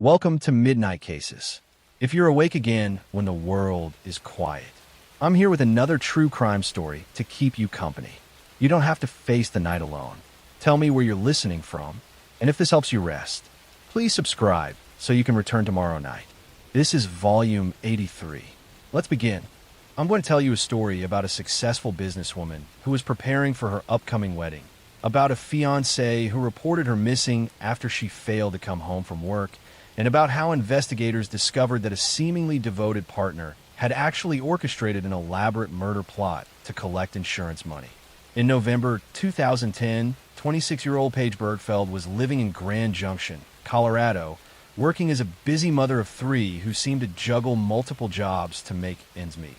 Welcome to Midnight Cases. If you're awake again when the world is quiet, I'm here with another true crime story to keep you company. You don't have to face the night alone. Tell me where you're listening from, and if this helps you rest, please subscribe so you can return tomorrow night. This is Volume 83. Let's begin. I'm going to tell you a story about a successful businesswoman who was preparing for her upcoming wedding, about a fiancé who reported her missing after she failed to come home from work, and about how investigators discovered that a seemingly devoted partner had actually orchestrated an elaborate murder plot to collect insurance money. In November 2010, 26-year-old Paige Bergfeld was living in Grand Junction, Colorado, working as a busy mother of three who seemed to juggle multiple jobs to make ends meet.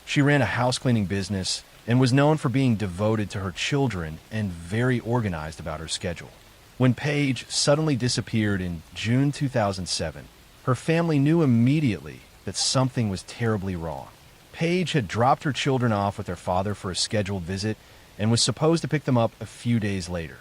She ran a house cleaning business and was known for being devoted to her children and very organized about her schedule. When Paige suddenly disappeared in June 2007, her family knew immediately that something was terribly wrong. Paige had dropped her children off with their father for a scheduled visit and was supposed to pick them up a few days later.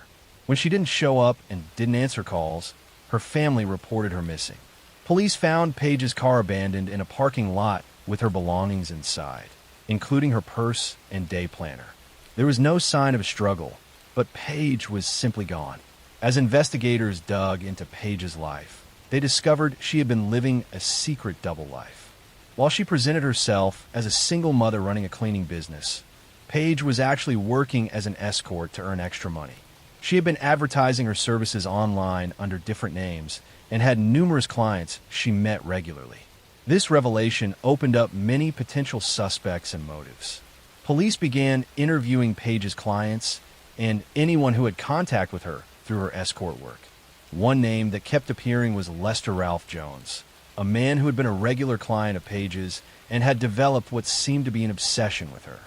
When she didn't show up and didn't answer calls, her family reported her missing. Police found Paige's car abandoned in a parking lot with her belongings inside, including her purse and day planner. There was no sign of a struggle, but Paige was simply gone. As investigators dug into Paige's life, they discovered she had been living a secret double life. While she presented herself as a single mother running a cleaning business, Paige was actually working as an escort to earn extra money. She had been advertising her services online under different names and had numerous clients she met regularly. This revelation opened up many potential suspects and motives. Police began interviewing Paige's clients and anyone who had contact with her through her escort work. One name that kept appearing was Lester Ralph Jones, a man who had been a regular client of Paige's and had developed what seemed to be an obsession with her.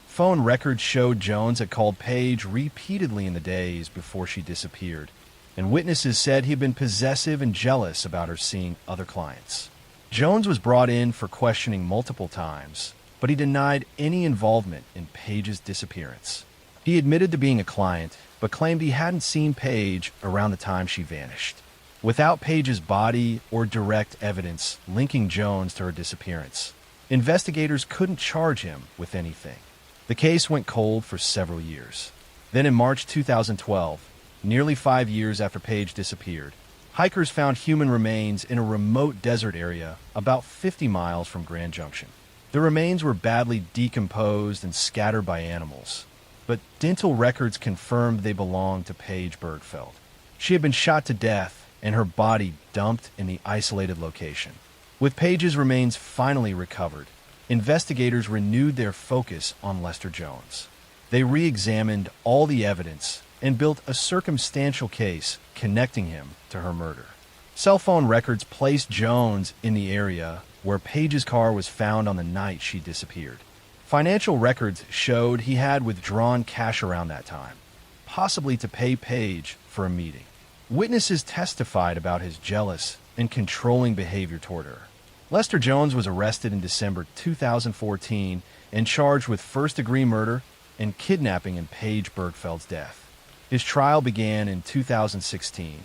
Phone records showed Jones had called Paige repeatedly in the days before she disappeared, and witnesses said he had been possessive and jealous about her seeing other clients. Jones was brought in for questioning multiple times, but he denied any involvement in Paige's disappearance. He admitted to being a client, but claimed he hadn't seen Paige around the time she vanished. Without Paige's body or direct evidence linking Jones to her disappearance, investigators couldn't charge him with anything. The case went cold for several years. Then in March 2012, nearly 5 years after Paige disappeared, hikers found human remains in a remote desert area about 50 miles from Grand Junction. The remains were badly decomposed and scattered by animals, but dental records confirmed they belonged to Paige Bergfeld. She had been shot to death and her body dumped in the isolated location. With Paige's remains finally recovered, investigators renewed their focus on Lester Jones. They re-examined all the evidence and built a circumstantial case connecting him to her murder. Cell phone records placed Jones in the area where Paige's car was found on the night she disappeared. Financial records showed he had withdrawn cash around that time, possibly to pay Paige for a meeting. Witnesses testified about his jealous and controlling behavior toward her. Lester Jones was arrested in December 2014 and charged with first-degree murder and kidnapping in Paige Bergfeld's death. His trial began in 2016,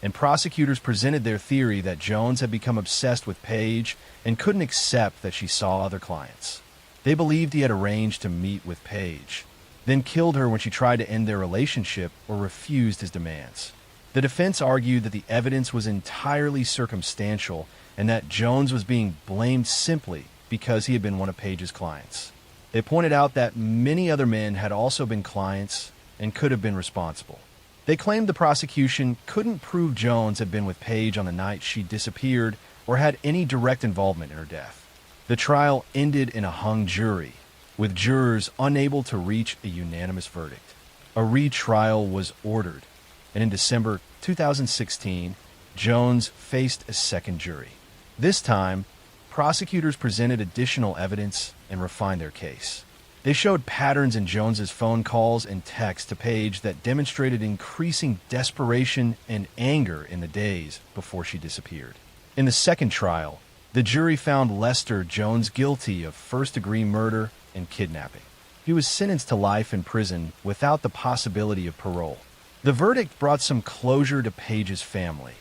and prosecutors presented their theory that Jones had become obsessed with Paige and couldn't accept that she saw other clients. They believed he had arranged to meet with Paige, then killed her when she tried to end their relationship or refused his demands. The defense argued that the evidence was entirely circumstantial and that Jones was being blamed simply because he had been one of Paige's clients. They pointed out that many other men had also been clients and could have been responsible. They claimed the prosecution couldn't prove Jones had been with Paige on the night she disappeared or had any direct involvement in her death. The trial ended in a hung jury, with jurors unable to reach a unanimous verdict. A retrial was ordered, and in December 2016, Jones faced a second jury. This time, prosecutors presented additional evidence and refined their case. They showed patterns in Jones's phone calls and texts to Paige that demonstrated increasing desperation and anger in the days before she disappeared. In the second trial, the jury found Lester Jones guilty of first-degree murder and kidnapping. He was sentenced to life in prison without the possibility of parole. The verdict brought some closure to Paige's family,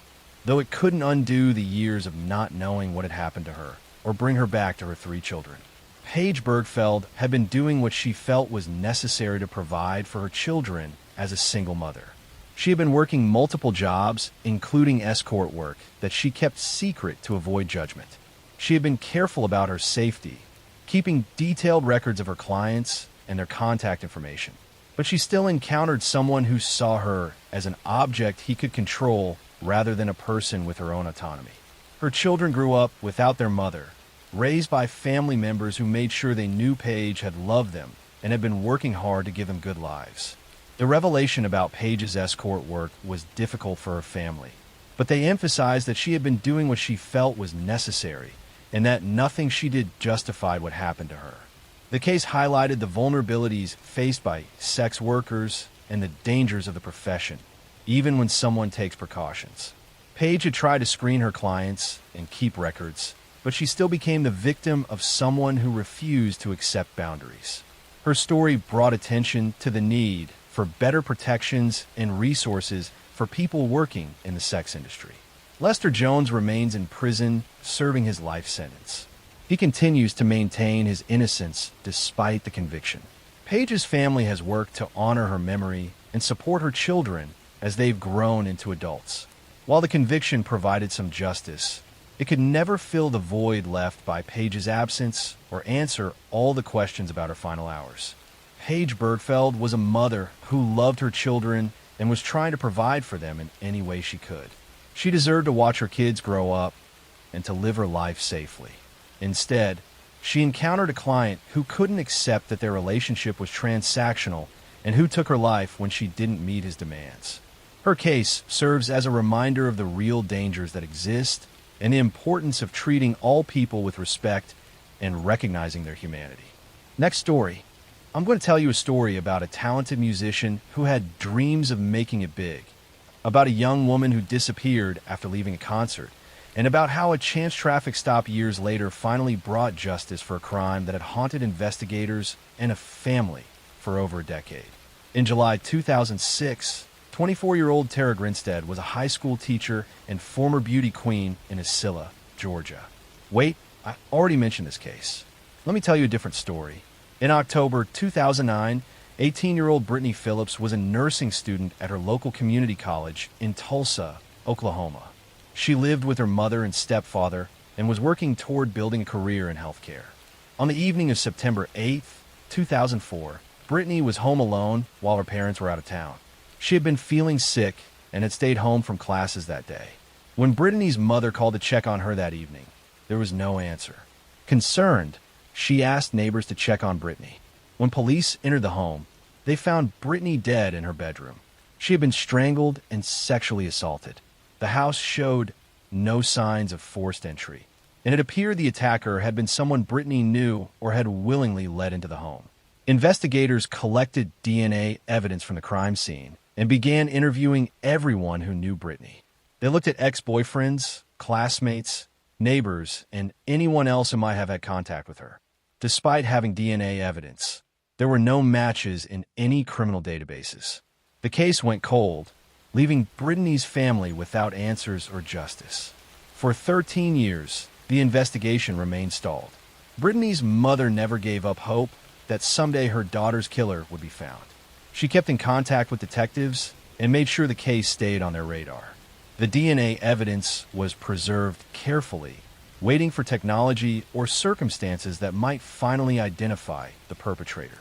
though it couldn't undo the years of not knowing what had happened to her or bring her back to her 3 children. Paige Bergfeld had been doing what she felt was necessary to provide for her children as a single mother. She had been working multiple jobs, including escort work, that she kept secret to avoid judgment. She had been careful about her safety, keeping detailed records of her clients and their contact information. But she still encountered someone who saw her as an object he could control rather than a person with her own autonomy. Her children grew up without their mother, raised by family members who made sure they knew Paige had loved them and had been working hard to give them good lives. The revelation about Paige's escort work was difficult for her family, but they emphasized that she had been doing what she felt was necessary and that nothing she did justified what happened to her. The case highlighted the vulnerabilities faced by sex workers and the dangers of the profession, even when someone takes precautions. Paige had tried to screen her clients and keep records, but she still became the victim of someone who refused to accept boundaries. Her story brought attention to the need for better protections and resources for people working in the sex industry. Lester Jones remains in prison, serving his life sentence. He continues to maintain his innocence despite the conviction. Paige's family has worked to honor her memory and support her children as they've grown into adults. While the conviction provided some justice, it could never fill the void left by Paige's absence or answer all the questions about her final hours. Paige Bergfeld was a mother who loved her children and was trying to provide for them in any way she could. She deserved to watch her kids grow up and to live her life safely. Instead, she encountered a client who couldn't accept that their relationship was transactional and who took her life when she didn't meet his demands. Her case serves as a reminder of the real dangers that exist and the importance of treating all people with respect and recognizing their humanity. Next story. I'm going to tell you a story about a talented musician who had dreams of making it big, about a young woman who disappeared after leaving a concert, and about how a chance traffic stop years later finally brought justice for a crime that had haunted investigators and a family for over a decade. In July 2006, 24-year-old Tara Grinstead was a high school teacher and former beauty queen in Isilla, Georgia. Wait, I already mentioned this case. Let me tell you a different story. In October 2009, 18-year-old Brittany Phillips was a nursing student at her local community college in Tulsa, Oklahoma. She lived with her mother and stepfather and was working toward building a career in healthcare. On the evening of September 8, 2004, Brittany was home alone while her parents were out of town. She had been feeling sick and had stayed home from classes that day. When Brittany's mother called to check on her that evening, there was no answer. Concerned, she asked neighbors to check on Brittany. When police entered the home, they found Brittany dead in her bedroom. She had been strangled and sexually assaulted. The house showed no signs of forced entry, and it appeared the attacker had been someone Brittany knew or had willingly led into the home. Investigators collected DNA evidence from the crime scene and began interviewing everyone who knew Brittany. They looked at ex-boyfriends, classmates, neighbors, and anyone else who might have had contact with her. Despite having DNA evidence, there were no matches in any criminal databases. The case went cold, leaving Brittany's family without answers or justice. For 13 years, the investigation remained stalled. Brittany's mother never gave up hope that someday her daughter's killer would be found. She kept in contact with detectives and made sure the case stayed on their radar. The DNA evidence was preserved carefully, waiting for technology or circumstances that might finally identify the perpetrator.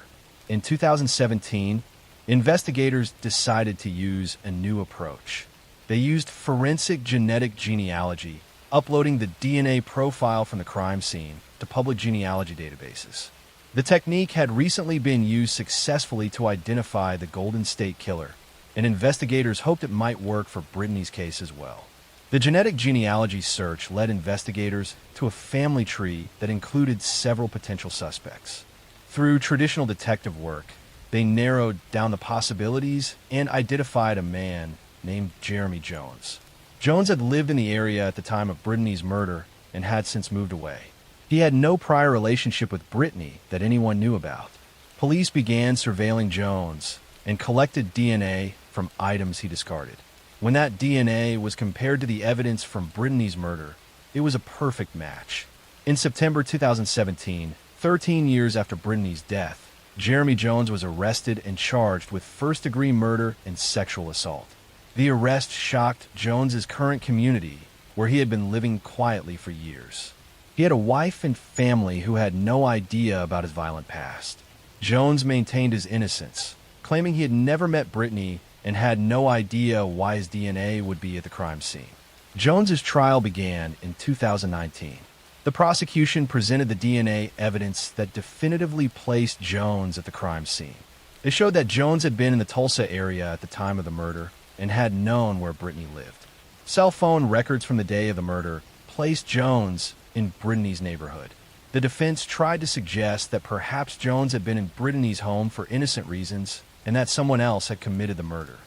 In 2017, investigators decided to use a new approach. They used forensic genetic genealogy, uploading the DNA profile from the crime scene to public genealogy databases. The technique had recently been used successfully to identify the Golden State Killer, and investigators hoped it might work for Brittany's case as well. The genetic genealogy search led investigators to a family tree that included several potential suspects. Through traditional detective work, they narrowed down the possibilities and identified a man named Jeremy Jones. Jones had lived in the area at the time of Brittany's murder and had since moved away. He had no prior relationship with Brittany that anyone knew about. Police began surveilling Jones and collected DNA from items he discarded. When that DNA was compared to the evidence from Brittany's murder, it was a perfect match. In September 2017, 13 years after Brittany's death, Jeremy Jones was arrested and charged with first-degree murder and sexual assault. The arrest shocked Jones's current community, where he had been living quietly for years. He had a wife and family who had no idea about his violent past. Jones maintained his innocence, claiming he had never met Brittany and had no idea why his DNA would be at the crime scene. Jones's trial began in 2019. The prosecution presented the DNA evidence that definitively placed Jones at the crime scene. It showed that Jones had been in the Tulsa area at the time of the murder and had known where Brittany lived. Cell phone records from the day of the murder placed Jones in Brittany's neighborhood. The defense tried to suggest that perhaps Jones had been in Brittany's home for innocent reasons and that someone else had committed the murder.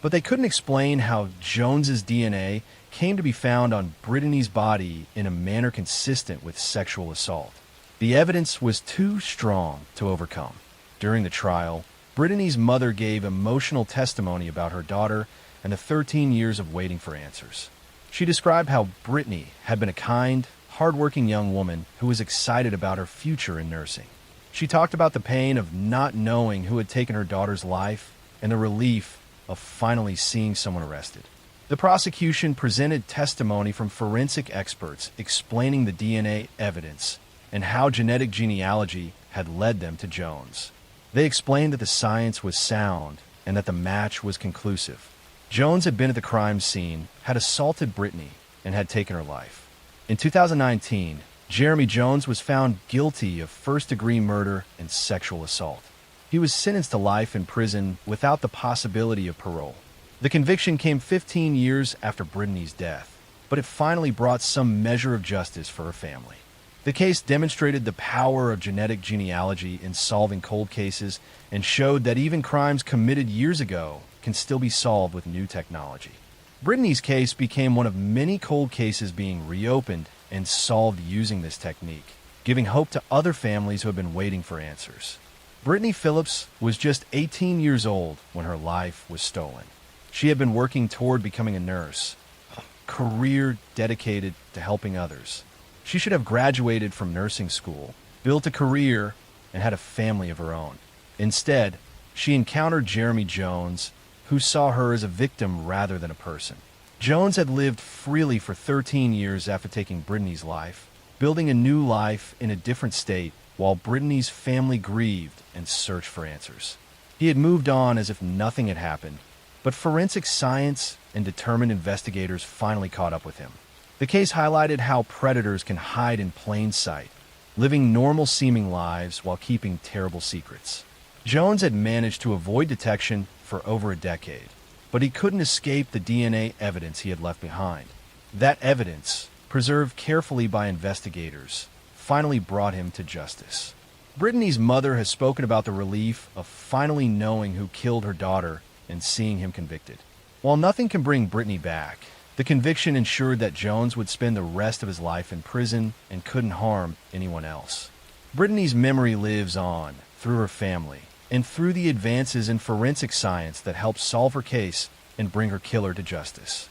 But they couldn't explain how Jones's DNA came to be found on Brittany's body in a manner consistent with sexual assault. The evidence was too strong to overcome. During the trial, Brittany's mother gave emotional testimony about her daughter and the 13 years of waiting for answers. She described how Brittany had been a kind, hardworking young woman who was excited about her future in nursing. She talked about the pain of not knowing who had taken her daughter's life and the relief of finally seeing someone arrested. The prosecution presented testimony from forensic experts explaining the DNA evidence and how genetic genealogy had led them to Jones. They explained that the science was sound and that the match was conclusive. Jones had been at the crime scene, had assaulted Brittany, and had taken her life. In 2019, Jeremy Jones was found guilty of first-degree murder and sexual assault. He was sentenced to life in prison without the possibility of parole. The conviction came 15 years after Brittany's death, but it finally brought some measure of justice for her family. The case demonstrated the power of genetic genealogy in solving cold cases and showed that even crimes committed years ago can still be solved with new technology. Brittany's case became one of many cold cases being reopened and solved using this technique, giving hope to other families who have been waiting for answers. Brittany Phillips was just 18 years old when her life was stolen. She had been working toward becoming a nurse, a career dedicated to helping others. She should have graduated from nursing school, built a career, and had a family of her own. Instead, she encountered Jeremy Jones, who saw her as a victim rather than a person. Jones had lived freely for 13 years after taking Brittany's life, building a new life in a different state while Brittany's family grieved and searched for answers. He had moved on as if nothing had happened, but forensic science and determined investigators finally caught up with him. The case highlighted how predators can hide in plain sight, living normal-seeming lives while keeping terrible secrets. Jones had managed to avoid detection for over a decade, but he couldn't escape the DNA evidence he had left behind. That evidence, preserved carefully by investigators, finally brought him to justice. Brittany's mother has spoken about the relief of finally knowing who killed her daughter and seeing him convicted. While nothing can bring Brittany back, the conviction ensured that Jones would spend the rest of his life in prison and couldn't harm anyone else. Brittany's memory lives on through her family and through the advances in forensic science that helped solve her case and bring her killer to justice.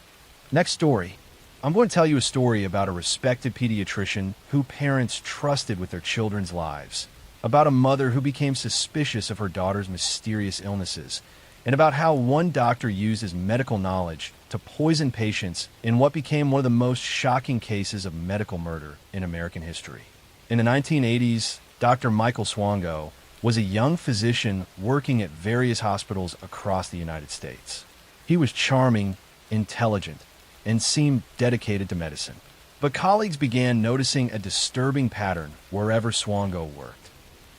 Next story. I'm going to tell you a story about a respected pediatrician who parents trusted with their children's lives, about a mother who became suspicious of her daughter's mysterious illnesses, and about how one doctor used his medical knowledge to poison patients in what became one of the most shocking cases of medical murder in American history. In the 1980s, Dr. Michael Swango was a young physician working at various hospitals across the United States. He was charming, intelligent, and seemed dedicated to medicine. But colleagues began noticing a disturbing pattern wherever Swango worked.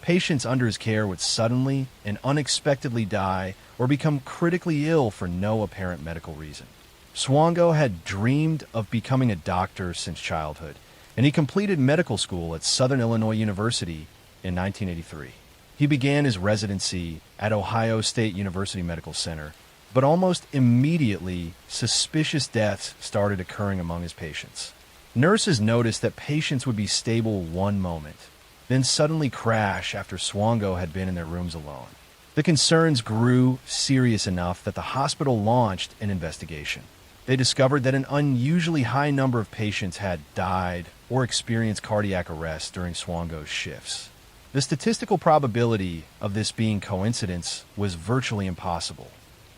Patients under his care would suddenly and unexpectedly die or become critically ill for no apparent medical reason. Swango had dreamed of becoming a doctor since childhood, and he completed medical school at Southern Illinois University in 1983. He began his residency at Ohio State University Medical Center, but almost immediately, suspicious deaths started occurring among his patients. Nurses noticed that patients would be stable one moment, then suddenly crash after Swango had been in their rooms alone. The concerns grew serious enough that the hospital launched an investigation. They discovered that an unusually high number of patients had died or experienced cardiac arrest during Swango's shifts. The statistical probability of this being coincidence was virtually impossible.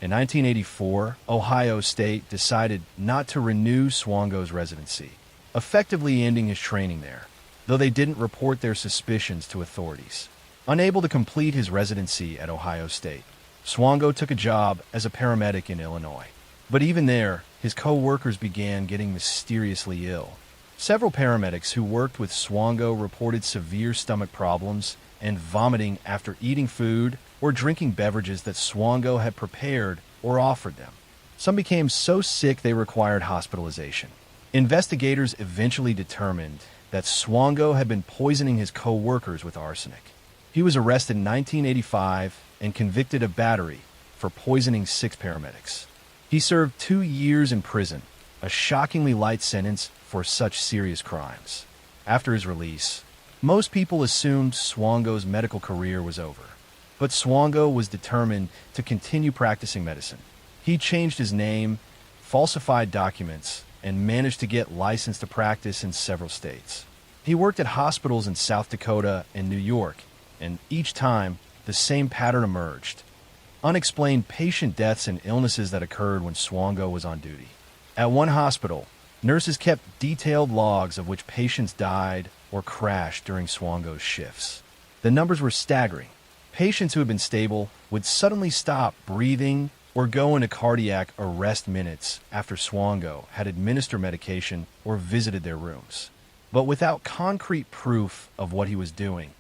In 1984, Ohio State decided not to renew Swango's residency, effectively ending his training there, though they didn't report their suspicions to authorities. Unable to complete his residency at Ohio State, Swango took a job as a paramedic in Illinois. But even there, his co-workers began getting mysteriously ill. Several paramedics who worked with Swango reported severe stomach problems and vomiting after eating food or drinking beverages that Swango had prepared or offered them. Some became so sick they required hospitalization. Investigators eventually determined that Swango had been poisoning his co-workers with arsenic. He was arrested in 1985 and convicted of battery for poisoning 6 paramedics. He served 2 years in prison, a shockingly light sentence for such serious crimes. After his release, most people assumed Swango's medical career was over. But Swango was determined to continue practicing medicine. He changed his name, falsified documents, and managed to get licensed to practice in several states. He worked at hospitals in South Dakota and New York, and each time, the same pattern emerged. Unexplained patient deaths and illnesses that occurred when Swango was on duty. At one hospital, nurses kept detailed logs of which patients died or crashed during Swango's shifts. The numbers were staggering. Patients who had been stable would suddenly stop breathing or go into cardiac arrest minutes after Swango had administered medication or visited their rooms. But without concrete proof of what he was doing,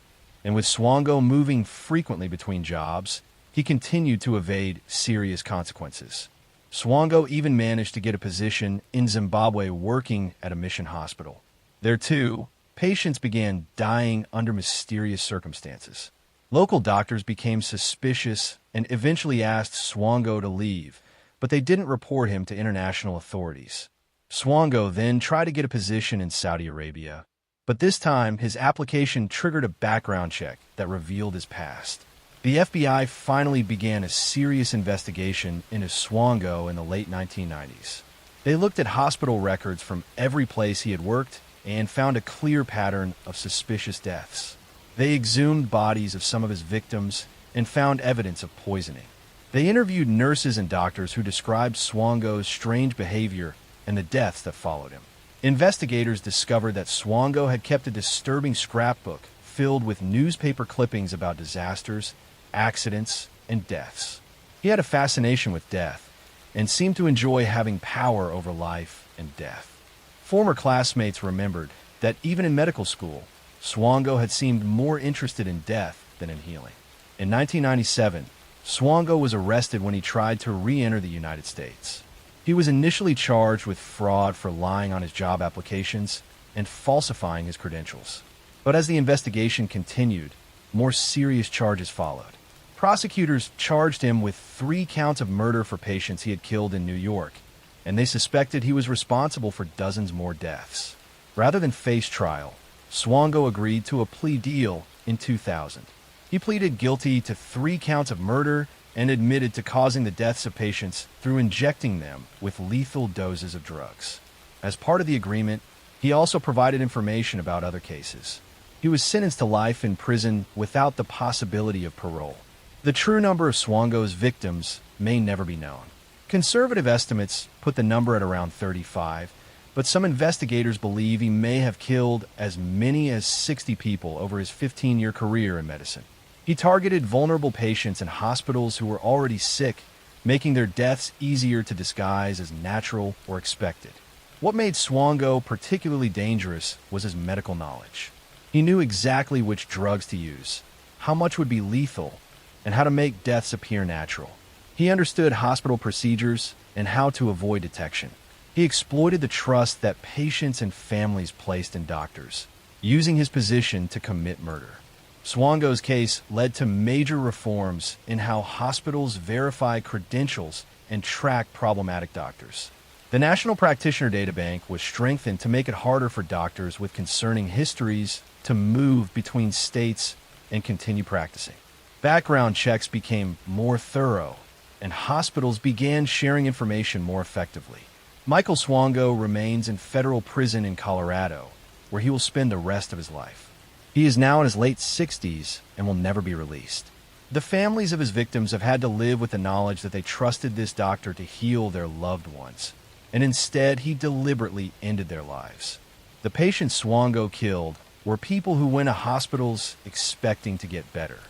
and with Swango moving frequently between jobs, he continued to evade serious consequences. Swango even managed to get a position in Zimbabwe working at a mission hospital. There, too, patients began dying under mysterious circumstances. Local doctors became suspicious and eventually asked Swango to leave, but they didn't report him to international authorities. Swango then tried to get a position in Saudi Arabia, but this time his application triggered a background check that revealed his past. The FBI finally began a serious investigation into Swango in the late 1990s. They looked at hospital records from every place he had worked and found a clear pattern of suspicious deaths. They exhumed bodies of some of his victims and found evidence of poisoning. They interviewed nurses and doctors who described Swango's strange behavior and the deaths that followed him. Investigators discovered that Swango had kept a disturbing scrapbook filled with newspaper clippings about disasters, accidents, and deaths. He had a fascination with death and seemed to enjoy having power over life and death. Former classmates remembered that even in medical school, Swango had seemed more interested in death than in healing. In 1997, Swango was arrested when he tried to re-enter the United States. He was initially charged with fraud for lying on his job applications and falsifying his credentials. But as the investigation continued, more serious charges followed. Prosecutors charged him with 3 counts of murder for patients he had killed in New York, and they suspected he was responsible for dozens more deaths. Rather than face trial, Swango agreed to a plea deal in 2000. He pleaded guilty to 3 counts of murder and admitted to causing the deaths of patients through injecting them with lethal doses of drugs. As part of the agreement, he also provided information about other cases. He was sentenced to life in prison without the possibility of parole. The true number of Swango's victims may never be known. Conservative estimates put the number at around 35, but some investigators believe he may have killed as many as 60 people over his 15-year career in medicine. He targeted vulnerable patients in hospitals who were already sick, making their deaths easier to disguise as natural or expected. What made Swango particularly dangerous was his medical knowledge. He knew exactly which drugs to use, how much would be lethal, and how to make deaths appear natural. He understood hospital procedures and how to avoid detection. He exploited the trust that patients and families placed in doctors, using his position to commit murder. Swango's case led to major reforms in how hospitals verify credentials and track problematic doctors. The National Practitioner Databank was strengthened to make it harder for doctors with concerning histories to move between states and continue practicing. Background checks became more thorough, and hospitals began sharing information more effectively. Michael Swango remains in federal prison in Colorado, where he will spend the rest of his life. He is now in his late 60s and will never be released. The families of his victims have had to live with the knowledge that they trusted this doctor to heal their loved ones, and instead he deliberately ended their lives. The patients Swango killed were people who went to hospitals expecting to get better.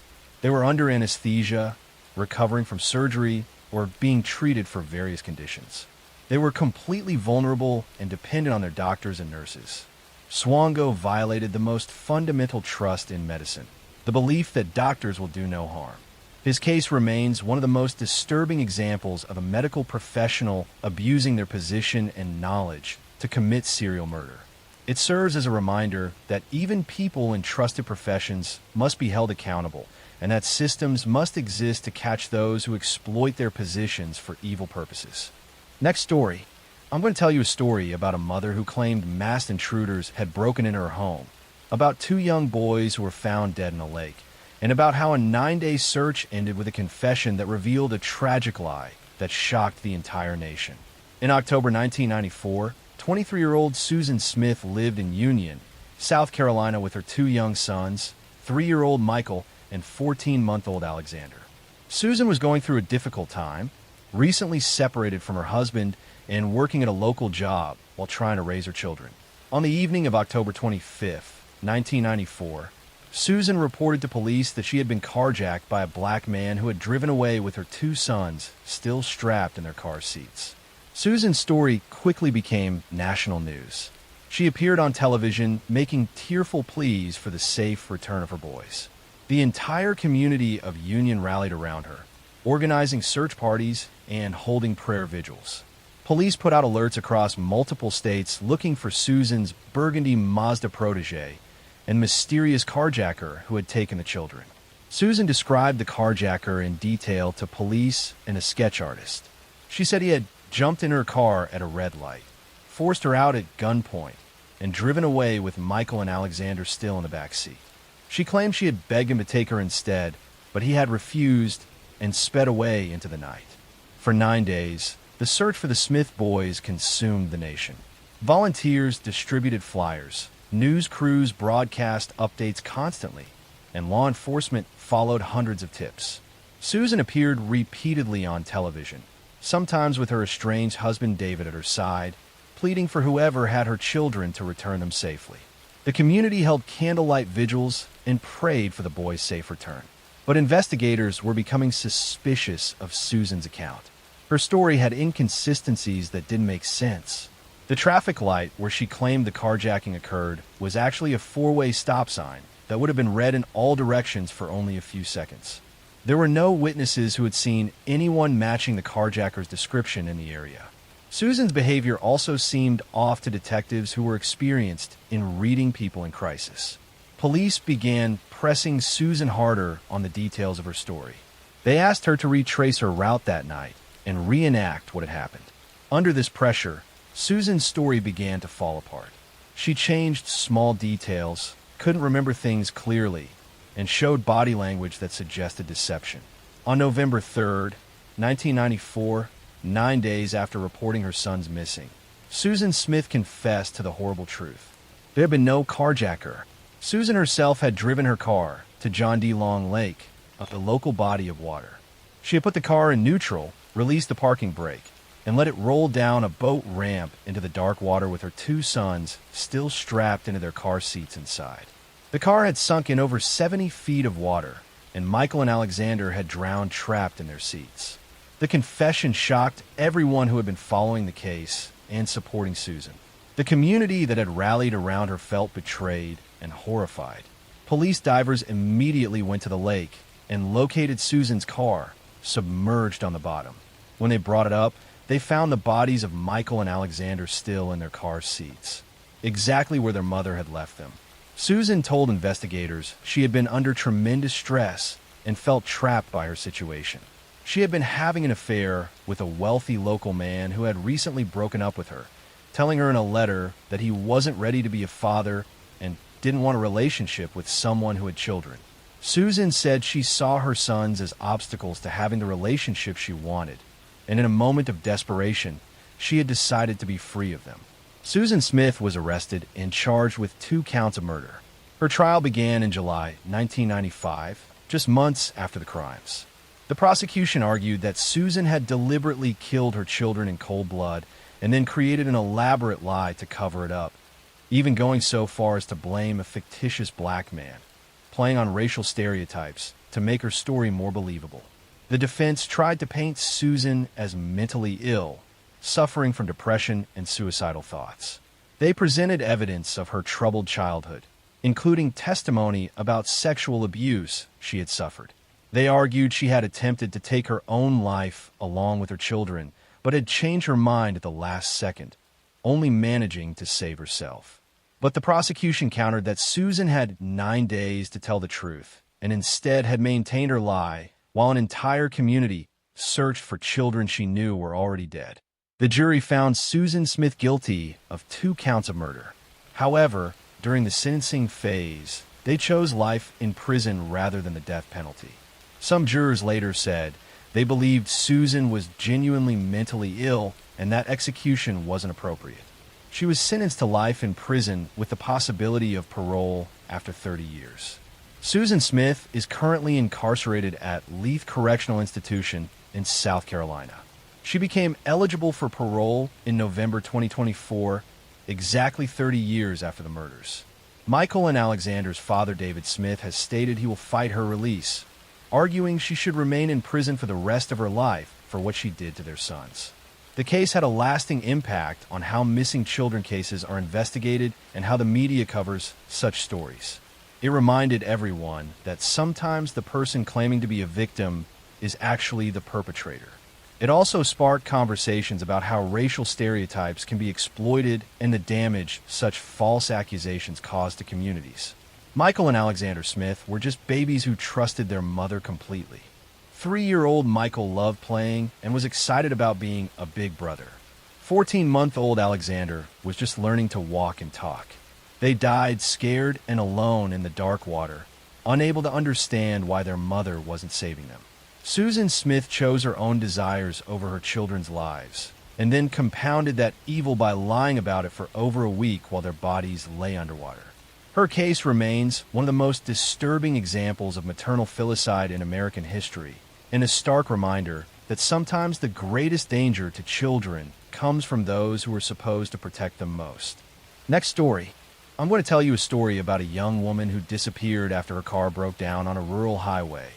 They were under anesthesia, recovering from surgery, or being treated for various conditions. They were completely vulnerable and dependent on their doctors and nurses. Swango violated the most fundamental trust in medicine, the belief that doctors will do no harm. His case remains one of the most disturbing examples of a medical professional abusing their position and knowledge to commit serial murder. It serves as a reminder that even people in trusted professions must be held accountable, and that systems must exist to catch those who exploit their positions for evil purposes. Next story. I'm going to tell you a story about a mother who claimed masked intruders had broken into her home, about two young boys who were found dead in a lake, and about how a 9-day search ended with a confession that revealed a tragic lie that shocked the entire nation. In October 1994, 23-year-old Susan Smith lived in Union, South Carolina with her two young sons, 3-year-old Michael and 14-month-old Alexander. Susan was going through a difficult time, recently separated from her husband and working at a local job while trying to raise her children. On the evening of October 25th, 1994, Susan reported to police that she had been carjacked by a black man who had driven away with her two sons still strapped in their car seats. Susan's story quickly became national news. She appeared on television making tearful pleas for the safe return of her boys. The entire community of Union rallied around her, organizing search parties and holding prayer vigils. Police put out alerts across multiple states looking for Susan's burgundy Mazda protege and mysterious carjacker who had taken the children. Susan described the carjacker in detail to police and a sketch artist. She said he had jumped in her car at a red light, forced her out at gunpoint, and driven away with Michael and Alexander still in the back seat. She claimed she had begged him to take her instead, but he had refused and sped away into the night. For 9 days, the search for the Smith boys consumed the nation. Volunteers distributed flyers, news crews broadcast updates constantly, and law enforcement followed hundreds of tips. Susan appeared repeatedly on television, sometimes with her estranged husband David at her side, pleading for whoever had her children to return them safely. The community held candlelight vigils and prayed for the boys' safe return. But investigators were becoming suspicious of Susan's account. Her story had inconsistencies that didn't make sense. The traffic light where she claimed the carjacking occurred was actually a 4-way stop sign that would have been read in all directions for only a few seconds. There were no witnesses who had seen anyone matching the carjacker's description in the area. Susan's behavior also seemed off to detectives who were experienced in reading people in crisis. Police began pressing Susan harder on the details of her story. They asked her to retrace her route that night and reenact what had happened. Under this pressure, Susan's story began to fall apart. She changed small details, couldn't remember things clearly, and showed body language that suggested deception. On November 3rd, 1994, 9 days after reporting her sons missing, Susan Smith confessed to the horrible truth. There had been no carjacker. Susan herself had driven her car to John D. Long Lake, a local body of water. She had put the car in neutral, released the parking brake, and let it roll down a boat ramp into the dark water with her two sons still strapped into their car seats inside. The car had sunk in over 70 feet of water, and Michael and Alexander had drowned trapped in their seats. The confession shocked everyone who had been following the case and supporting Susan. The community that had rallied around her felt betrayed and horrified. Police divers immediately went to the lake and located Susan's car, submerged on the bottom. When they brought it up, they found the bodies of Michael and Alexander still in their car seats, exactly where their mother had left them. Susan told investigators she had been under tremendous stress and felt trapped by her situation. She had been having an affair with a wealthy local man who had recently broken up with her, telling her in a letter that he wasn't ready to be a father and didn't want a relationship with someone who had children. Susan said she saw her sons as obstacles to having the relationship she wanted, and in a moment of desperation, she had decided to be free of them. Susan Smith was arrested and charged with 2 counts of murder. Her trial began in July 1995, just months after the crimes. The prosecution argued that Susan had deliberately killed her children in cold blood and then created an elaborate lie to cover it up, even going so far as to blame a fictitious black man, playing on racial stereotypes to make her story more believable. The defense tried to paint Susan as mentally ill, suffering from depression and suicidal thoughts. They presented evidence of her troubled childhood, including testimony about sexual abuse she had suffered. They argued she had attempted to take her own life along with her children, but had changed her mind at the last second, only managing to save herself. But the prosecution countered that Susan had 9 days to tell the truth, and instead had maintained her lie while an entire community searched for children she knew were already dead. The jury found Susan Smith guilty of 2 counts of murder. However, during the sentencing phase, they chose life in prison rather than the death penalty. Some jurors later said they believed Susan was genuinely mentally ill and that execution wasn't appropriate. She was sentenced to life in prison with the possibility of parole after 30 years. Susan Smith is currently incarcerated at Leith Correctional Institution in South Carolina. She became eligible for parole in November 2024, exactly 30 years after the murders. Michael and Alexander's father, David Smith, has stated he will fight her release, arguing she should remain in prison for the rest of her life for what she did to their sons. The case had a lasting impact on how missing children cases are investigated and how the media covers such stories. It reminded everyone that sometimes the person claiming to be a victim is actually the perpetrator. It also sparked conversations about how racial stereotypes can be exploited and the damage such false accusations cause to communities. Michael and Alexander Smith were just babies who trusted their mother completely. 3-year-old Michael loved playing and was excited about being a big brother. 14-month-old Alexander was just learning to walk and talk. They died scared and alone in the dark water, unable to understand why their mother wasn't saving them. Susan Smith chose her own desires over her children's lives, and then compounded that evil by lying about it for over a week while their bodies lay underwater. Her case remains one of the most disturbing examples of maternal filicide in American history, and a stark reminder that sometimes the greatest danger to children comes from those who are supposed to protect them most. Next story. I'm going to tell you a story about a young woman who disappeared after her car broke down on a rural highway,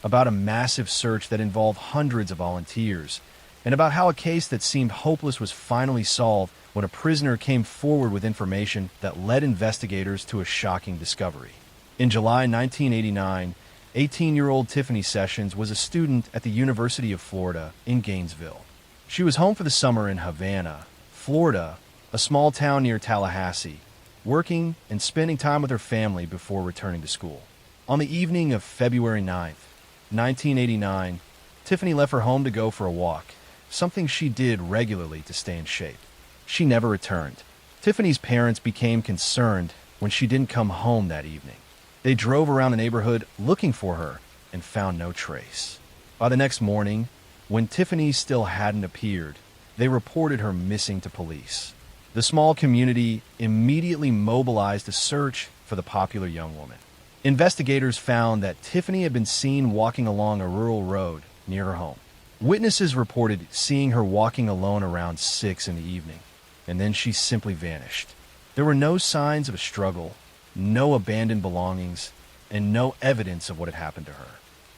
about a massive search that involved hundreds of volunteers, and about how a case that seemed hopeless was finally solved when a prisoner came forward with information that led investigators to a shocking discovery. In July 1989, 18-year-old Tiffany Sessions was a student at the University of Florida in Gainesville. She was home for the summer in Havana, Florida, a small town near Tallahassee, working and spending time with her family before returning to school. On the evening of February 9th, 1989, Tiffany left her home to go for a walk, something she did regularly to stay in shape. She never returned. Tiffany's parents became concerned when she didn't come home that evening. They drove around the neighborhood looking for her and found no trace. By the next morning, when Tiffany still hadn't appeared, they reported her missing to police. The small community immediately mobilized a search for the popular young woman. Investigators found that Tiffany had been seen walking along a rural road near her home. Witnesses reported seeing her walking alone around 6 in the evening, and then she simply vanished. There were no signs of a struggle, no abandoned belongings, and no evidence of what had happened to her.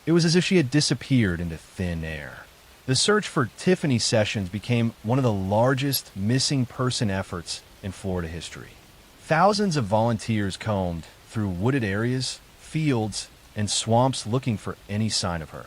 It was as if she had disappeared into thin air. The search for Tiffany Sessions became one of the largest missing person efforts in Florida history. Thousands of volunteers combed through wooded areas, fields, and swamps looking for any sign of her.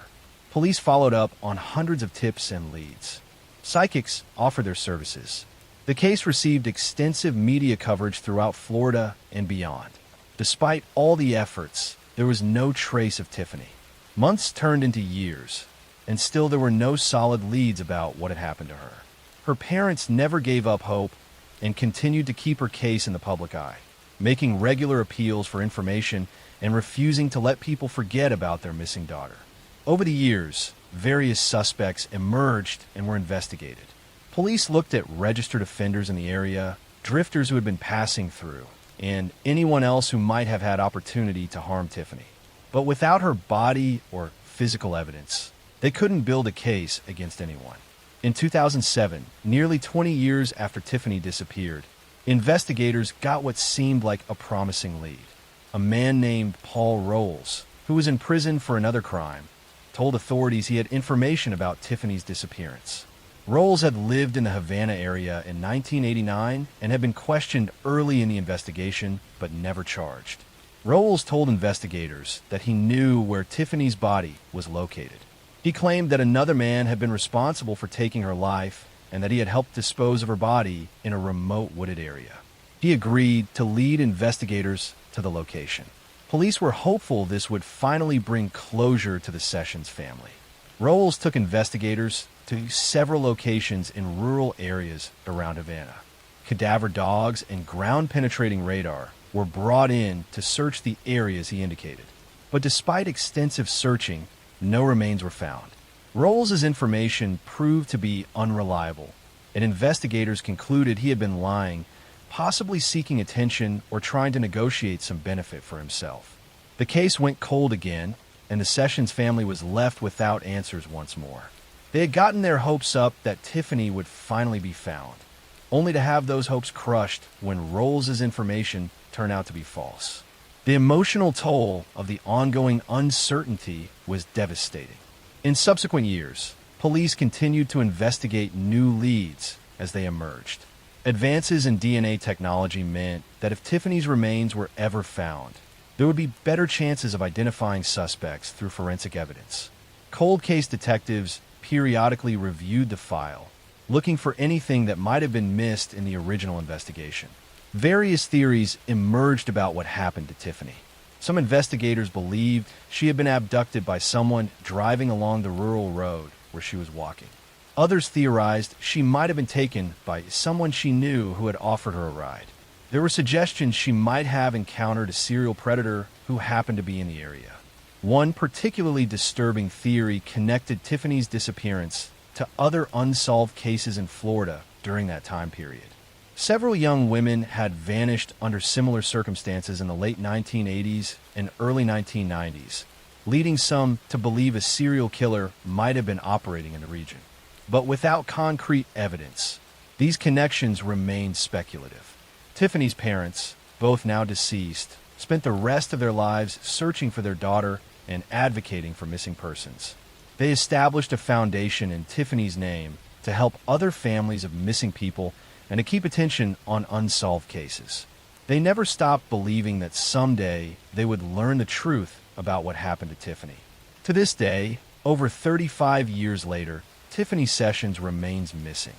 Police followed up on hundreds of tips and leads. Psychics offered their services. The case received extensive media coverage throughout Florida and beyond. Despite all the efforts, there was no trace of Tiffany. Months turned into years, and still there were no solid leads about what had happened to her. Her parents never gave up hope and continued to keep her case in the public eye. making regular appeals for information and refusing to let people forget about their missing daughter. Over the years, various suspects emerged and were investigated. Police looked at registered offenders in the area, drifters who had been passing through, and anyone else who might have had opportunity to harm Tiffany. But without her body or physical evidence, they couldn't build a case against anyone. In 2007, nearly 20 years after Tiffany disappeared, investigators got what seemed like a promising lead. A man named Paul Rolls, who was in prison for another crime, told authorities he had information about Tiffany's disappearance. Rolls had lived in the Havana area in 1989 and had been questioned early in the investigation, but never charged. Rolls told investigators that he knew where Tiffany's body was located. He claimed that another man had been responsible for taking her life and that he had helped dispose of her body in a remote wooded area. He agreed to lead investigators to the location. Police were hopeful this would finally bring closure to the Sessions family. Rolls took investigators to several locations in rural areas around Havana. Cadaver dogs and ground-penetrating radar were brought in to search the areas he indicated. But despite extensive searching, no remains were found. Rolls' information proved to be unreliable, and investigators concluded he had been lying, possibly seeking attention or trying to negotiate some benefit for himself. The case went cold again, and the Sessions family was left without answers once more. They had gotten their hopes up that Tiffany would finally be found, only to have those hopes crushed when Rolls' information turned out to be false. The emotional toll of the ongoing uncertainty was devastating. In subsequent years, police continued to investigate new leads as they emerged. Advances in DNA technology meant that if Tiffany's remains were ever found, there would be better chances of identifying suspects through forensic evidence. Cold case detectives periodically reviewed the file, looking for anything that might have been missed in the original investigation. Various theories emerged about what happened to Tiffany. Some investigators believed she had been abducted by someone driving along the rural road where she was walking. Others theorized she might have been taken by someone she knew who had offered her a ride. There were suggestions she might have encountered a serial predator who happened to be in the area. One particularly disturbing theory connected Tiffany's disappearance to other unsolved cases in Florida during that time period. Several young women had vanished under similar circumstances in the late 1980s and early 1990s, leading some to believe a serial killer might have been operating in the region. But without concrete evidence, these connections remained speculative. Tiffany's parents, both now deceased, spent the rest of their lives searching for their daughter and advocating for missing persons. They established a foundation in Tiffany's name to help other families of missing people and to keep attention on unsolved cases. They never stopped believing that someday they would learn the truth about what happened to Tiffany. To this day, over 35 years later, Tiffany Sessions remains missing.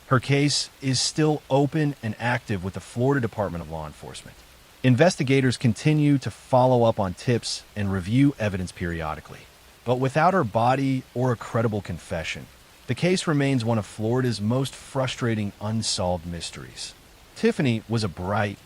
Her case is still open and active with the Florida Department of Law Enforcement. Investigators continue to follow up on tips and review evidence periodically. But without her body or a credible confession, the case remains one of Florida's most frustrating unsolved mysteries. Tiffany was a bright,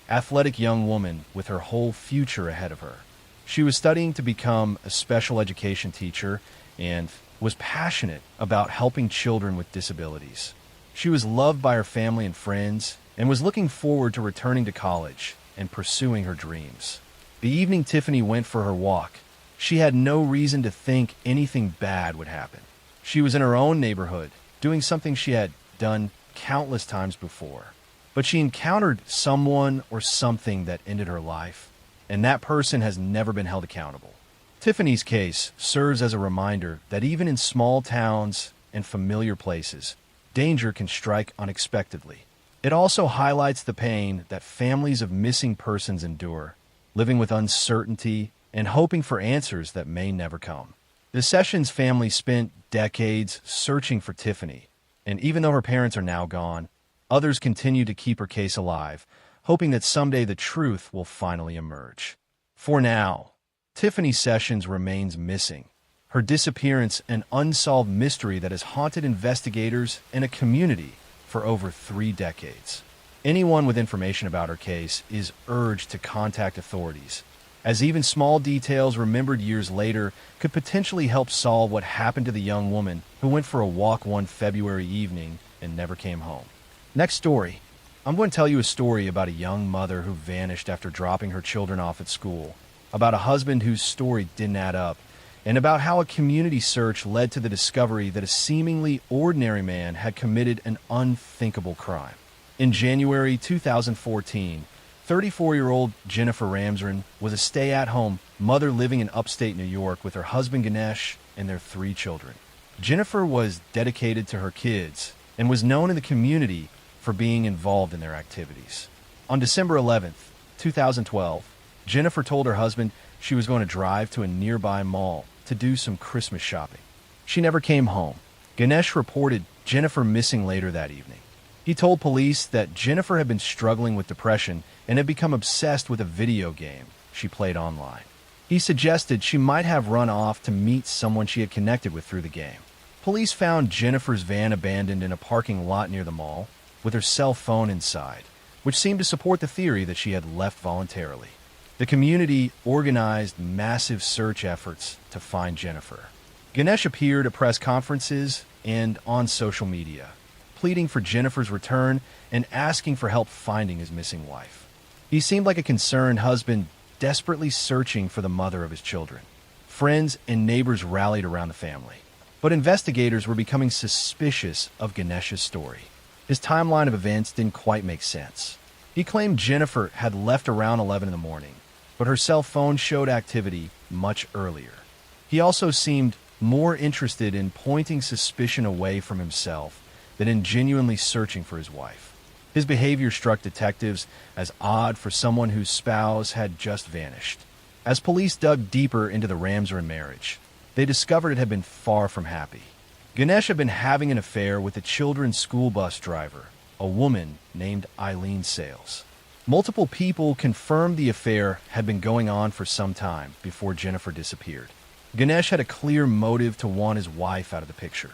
athletic young woman with her whole future ahead of her. She was studying to become a special education teacher and was passionate about helping children with disabilities. She was loved by her family and friends and was looking forward to returning to college and pursuing her dreams. The evening Tiffany went for her walk, she had no reason to think anything bad would happen. She was in her own neighborhood, doing something she had done countless times before. But she encountered someone or something that ended her life, and that person has never been held accountable. Tiffany's case serves as a reminder that even in small towns and familiar places, danger can strike unexpectedly. It also highlights the pain that families of missing persons endure, living with uncertainty and hoping for answers that may never come. The Sessions family spent decades searching for Tiffany, and even though her parents are now gone, others continue to keep her case alive, hoping that someday the truth will finally emerge. For now, Tiffany Sessions remains missing. Her disappearance an unsolved mystery that has haunted investigators and a community for over 3 decades. Anyone with information about her case is urged to contact authorities, as even small details remembered years later could potentially help solve what happened to the young woman who went for a walk one February evening and never came home. Next story. I'm going to tell you a story about a young mother who vanished after dropping her children off at school, about a husband whose story didn't add up, and about how a community search led to the discovery that a seemingly ordinary man had committed an unthinkable crime. In January 2014, 34-year-old Jennifer Ramsren was a stay-at-home mother living in upstate New York with her husband Ganesh and their 3 children. Jennifer was dedicated to her kids and was known in the community for being involved in their activities. On December 11th, 2012, Jennifer told her husband she was going to drive to a nearby mall to do some Christmas shopping. She never came home. Ganesh reported Jennifer missing later that evening. He told police that Jennifer had been struggling with depression and had become obsessed with a video game she played online. He suggested she might have run off to meet someone she had connected with through the game. Police found Jennifer's van abandoned in a parking lot near the mall, with her cell phone inside, which seemed to support the theory that she had left voluntarily. The community organized massive search efforts to find Jennifer. Ganesh appeared at press conferences and on social media, pleading for Jennifer's return and asking for help finding his missing wife. He seemed like a concerned husband desperately searching for the mother of his children. Friends and neighbors rallied around the family, but investigators were becoming suspicious of Ganesh's story. His timeline of events didn't quite make sense. He claimed Jennifer had left around 11 in the morning, but her cell phone showed activity much earlier. He also seemed more interested in pointing suspicion away from himself than in genuinely searching for his wife. His behavior struck detectives as odd for someone whose spouse had just vanished. As police dug deeper into the Ramsren marriage, they discovered it had been far from happy. Ganesh had been having an affair with a children's school bus driver, a woman named Eileen Sales. Multiple people confirmed the affair had been going on for some time before Jennifer disappeared. Ganesh had a clear motive to want his wife out of the picture.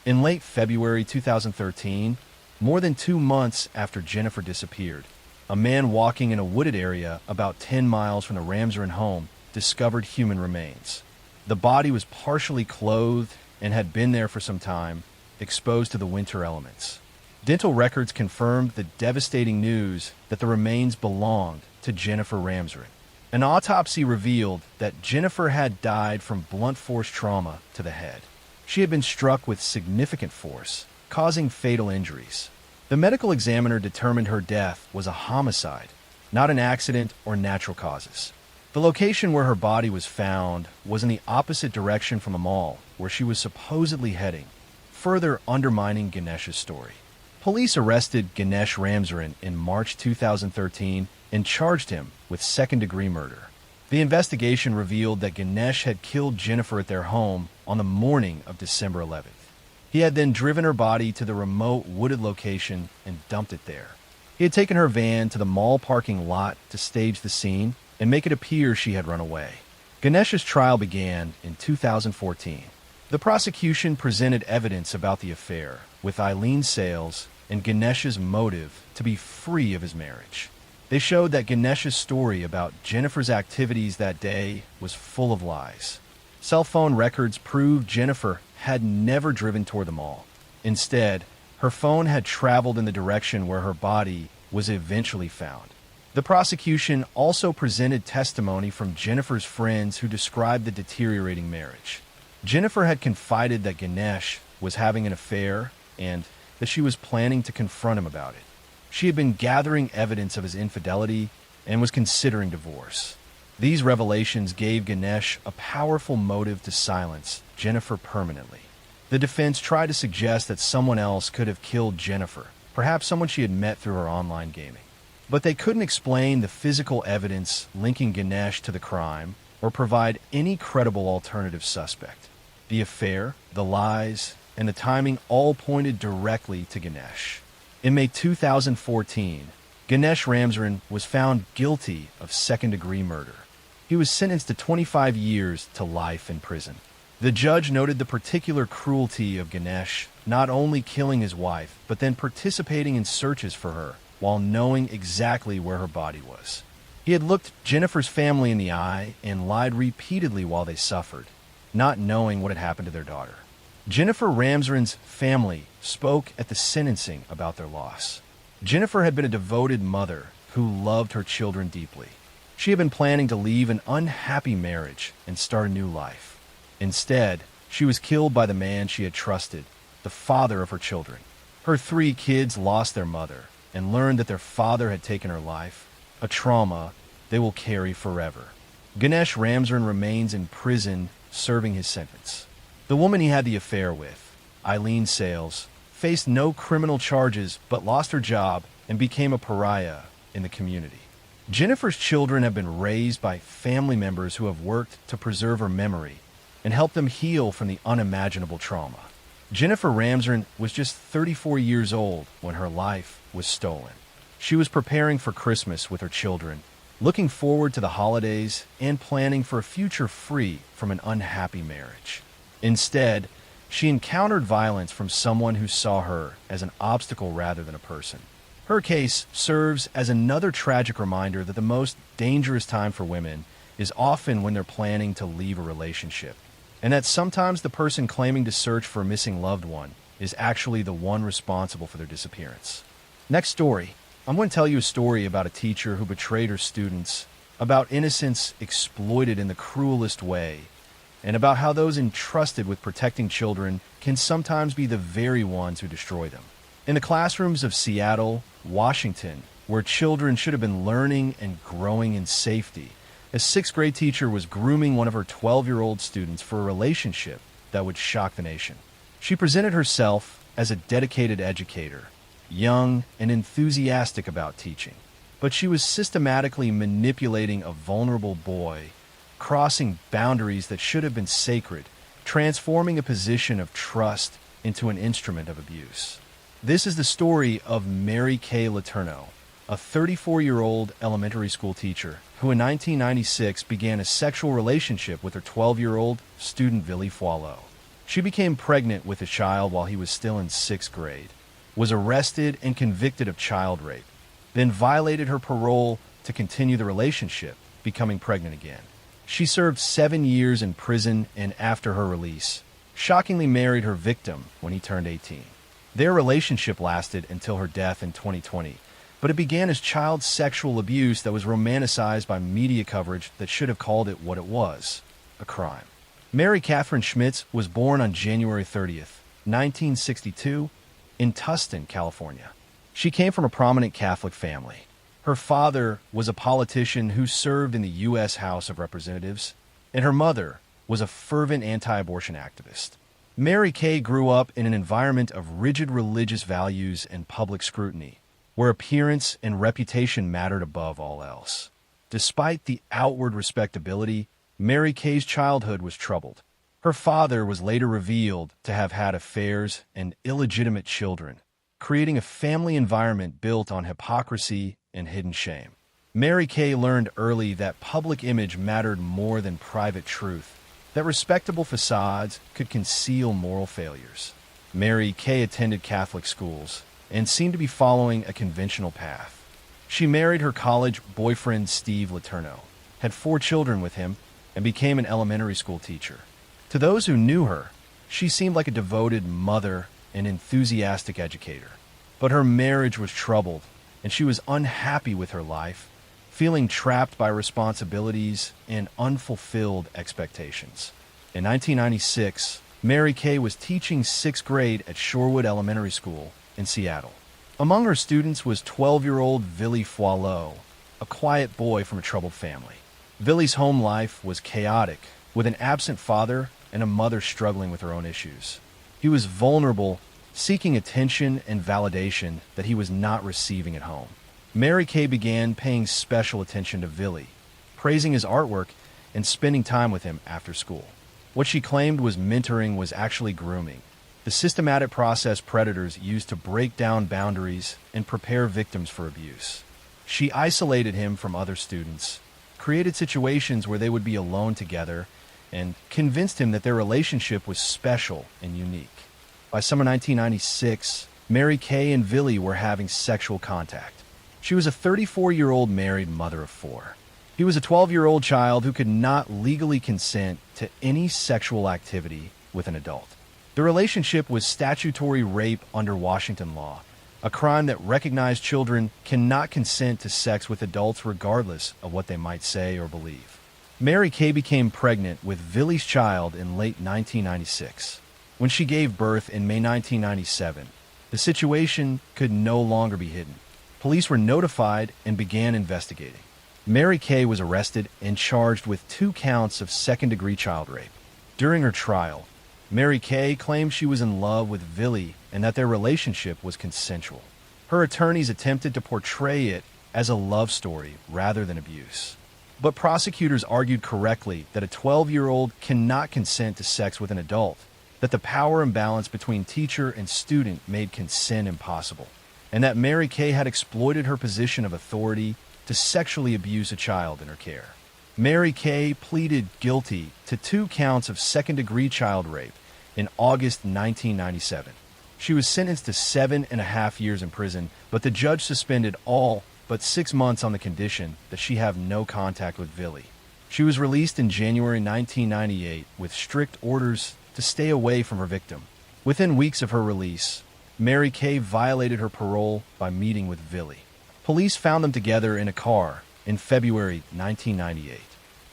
In late February 2013, more than 2 months after Jennifer disappeared, a man walking in a wooded area about 10 miles from the Ramsren home discovered human remains. The body was partially clothed and had been there for some time, exposed to the winter elements. Dental records confirmed the devastating news that the remains belonged to Jennifer Ramsren. An autopsy revealed that Jennifer had died from blunt force trauma to the head. She had been struck with significant force, causing fatal injuries. The medical examiner determined her death was a homicide, not an accident or natural causes. The location where her body was found was in the opposite direction from a mall where she was supposedly heading, further undermining Ganesh's story. Police arrested Ganesh Ramsren in March 2013 and charged him with second-degree murder. The investigation revealed that Ganesh had killed Jennifer at their home on the morning of December 11th. He had then driven her body to the remote wooded location and dumped it there. He had taken her van to the mall parking lot to stage the scene and make it appear she had run away. Ganesh's trial began in 2014. The prosecution presented evidence about the affair, with Eileen Sales and Ganesh's motive to be free of his marriage. They showed that Ganesh's story about Jennifer's activities that day was full of lies. Cell phone records proved Jennifer had never driven toward the mall. Instead, her phone had traveled in the direction where her body was eventually found. The prosecution also presented testimony from Jennifer's friends who described the deteriorating marriage. Jennifer had confided that Ganesh was having an affair and that she was planning to confront him about it. She had been gathering evidence of his infidelity and was considering divorce. These revelations gave Ganesh a powerful motive to silence Jennifer permanently. The defense tried to suggest that someone else could have killed Jennifer, perhaps someone she had met through her online gaming. But they couldn't explain the physical evidence linking Ganesh to the crime or provide any credible alternative suspect. The affair, the lies, and the timing all pointed directly to Ganesh. In May 2014, Ganesh Ramsren was found guilty of second-degree murder. He was sentenced to 25 years to life in prison. The judge noted the particular cruelty of Ganesh, not only killing his wife, but then participating in searches for her while knowing exactly where her body was. He had looked Jennifer's family in the eye and lied repeatedly while they suffered, not knowing what had happened to their daughter. Jennifer Ramsren's family spoke at the sentencing about their loss. Jennifer had been a devoted mother who loved her children deeply. She had been planning to leave an unhappy marriage and start a new life. Instead, she was killed by the man she had trusted, the father of her children. Her 3 kids lost their mother and learned that their father had taken her life, a trauma they will carry forever. Ganesh Ramsren remains in prison serving his sentence. The woman he had the affair with, Eileen Sales, faced no criminal charges but lost her job and became a pariah in the community. Jennifer's children have been raised by family members who have worked to preserve her memory and help them heal from the unimaginable trauma. Jennifer Ramsren was just 34 years old when her life was stolen. She was preparing for Christmas with her children, looking forward to the holidays and planning for a future free from an unhappy marriage. Instead, she encountered violence from someone who saw her as an obstacle rather than a person. Her case serves as another tragic reminder that the most dangerous time for women is often when they're planning to leave a relationship, and that sometimes the person claiming to search for a missing loved one is actually the one responsible for their disappearance. Next story. I'm going to tell you a story about a teacher who betrayed her students, about innocence exploited in the cruelest way, and about how those entrusted with protecting children can sometimes be the very ones who destroy them. In the classrooms of Seattle, Washington, where children should have been learning and growing in safety, a 6th grade teacher was grooming one of her 12-year-old students for a relationship that would shock the nation. She presented herself as a dedicated educator, young and enthusiastic about teaching, but she was systematically manipulating a vulnerable boy, crossing boundaries that should have been sacred, transforming a position of trust into an instrument of abuse. This is the story of Mary Kay Letourneau, a 34-year-old elementary school teacher who in 1996 began a sexual relationship with her 12-year-old student Billy Foileau. She became pregnant with a child while he was still in 6th grade, was arrested and convicted of child rape, then violated her parole to continue the relationship, becoming pregnant again. She served 7 years in prison and after her release, shockingly married her victim when he turned 18. Their relationship lasted until her death in 2020, but it began as child sexual abuse that was romanticized by media coverage that should have called it what it was, a crime. Mary Catherine Schmitz was born on January 30th, 1962, in Tustin, California. She came from a prominent Catholic family. Her father was a politician who served in the U.S. House of Representatives, and her mother was a fervent anti-abortion activist. Mary Kay grew up in an environment of rigid religious values and public scrutiny, where appearance and reputation mattered above all else. Despite the outward respectability, Mary Kay's childhood was troubled. Her father was later revealed to have had affairs and illegitimate children, creating a family environment built on hypocrisy and hidden shame. Mary Kay learned early that public image mattered more than private truth, that respectable facades could conceal moral failures. Mary Kay attended Catholic schools and seemed to be following a conventional path. She married her college boyfriend Steve Letourneau, had 4 children with him, and became an elementary school teacher. To those who knew her, she seemed like a devoted mother and enthusiastic educator. But her marriage was troubled, and she was unhappy with her life, feeling trapped by responsibilities and unfulfilled expectations. In 1996, Mary Kay was teaching 6th grade at Shorewood Elementary School in Seattle. Among her students was 12-year-old Billy Foileau, a quiet boy from a troubled family. Billy's home life was chaotic, with an absent father and a mother struggling with her own issues. He was vulnerable, seeking attention and validation that he was not receiving at home. Mary Kay began paying special attention to Billy, praising his artwork and spending time with him after school. What she claimed was mentoring was actually grooming, the systematic process predators use to break down boundaries and prepare victims for abuse. She isolated him from other students, created situations where they would be alone together, and convinced him that their relationship was special and unique. By summer 1996, Mary Kay and Billy were having sexual contact. She was a 34-year-old married mother of four. He was a 12-year-old child who could not legally consent to any sexual activity with an adult. The relationship was statutory rape under Washington law, a crime that recognized children cannot consent to sex with adults regardless of what they might say or believe. Mary Kay became pregnant with Vili's child in late 1996. When she gave birth in May 1997, the situation could no longer be hidden. Police were notified and began investigating. Mary Kay was arrested and charged with 2 counts of second-degree child rape. During her trial, Mary Kay claimed she was in love with Vili and that their relationship was consensual. Her attorneys attempted to portray it as a love story rather than abuse. But prosecutors argued correctly that a 12-year-old cannot consent to sex with an adult, that the power imbalance between teacher and student made consent impossible, and that Mary Kay had exploited her position of authority to sexually abuse a child in her care. Mary Kay pleaded guilty to 2 counts of second-degree child rape in August 1997. She was sentenced to 7.5 years in prison, but the judge suspended all but 6 months on the condition that she have no contact with Vili. She was released in January 1998 with strict orders to stay away from her victim. Within weeks of her release, Mary Kay violated her parole by meeting with Vili. Police found them together in a car in February 1998.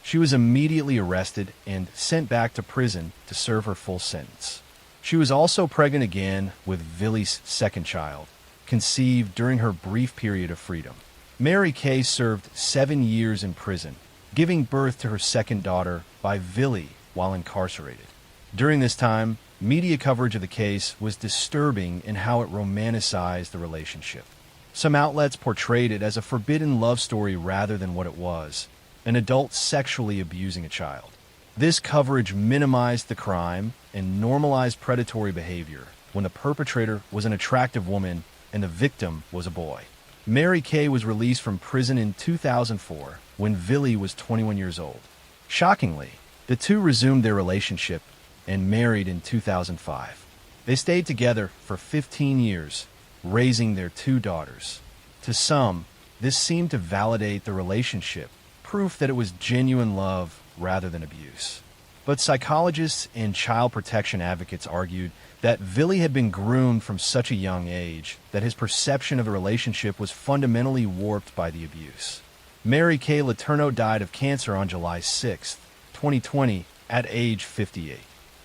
She was immediately arrested and sent back to prison to serve her full sentence. She was also pregnant again with Vili's second child, conceived during her brief period of freedom. Mary Kay served 7 years in prison, giving birth to her second daughter by Vili while incarcerated. During this time, media coverage of the case was disturbing in how it romanticized the relationship. Some outlets portrayed it as a forbidden love story rather than what it was, an adult sexually abusing a child. This coverage minimized the crime and normalized predatory behavior when the perpetrator was an attractive woman and the victim was a boy. Mary Kay was released from prison in 2004 when Vili was 21 years old. Shockingly, the two resumed their relationship and married in 2005. They stayed together for 15 years, raising their 2 daughters. To some, this seemed to validate the relationship, proof that it was genuine love rather than abuse. But psychologists and child protection advocates argued that Vili had been groomed from such a young age that his perception of the relationship was fundamentally warped by the abuse. Mary Kay Letourneau died of cancer on July 6, 2020, at age 58.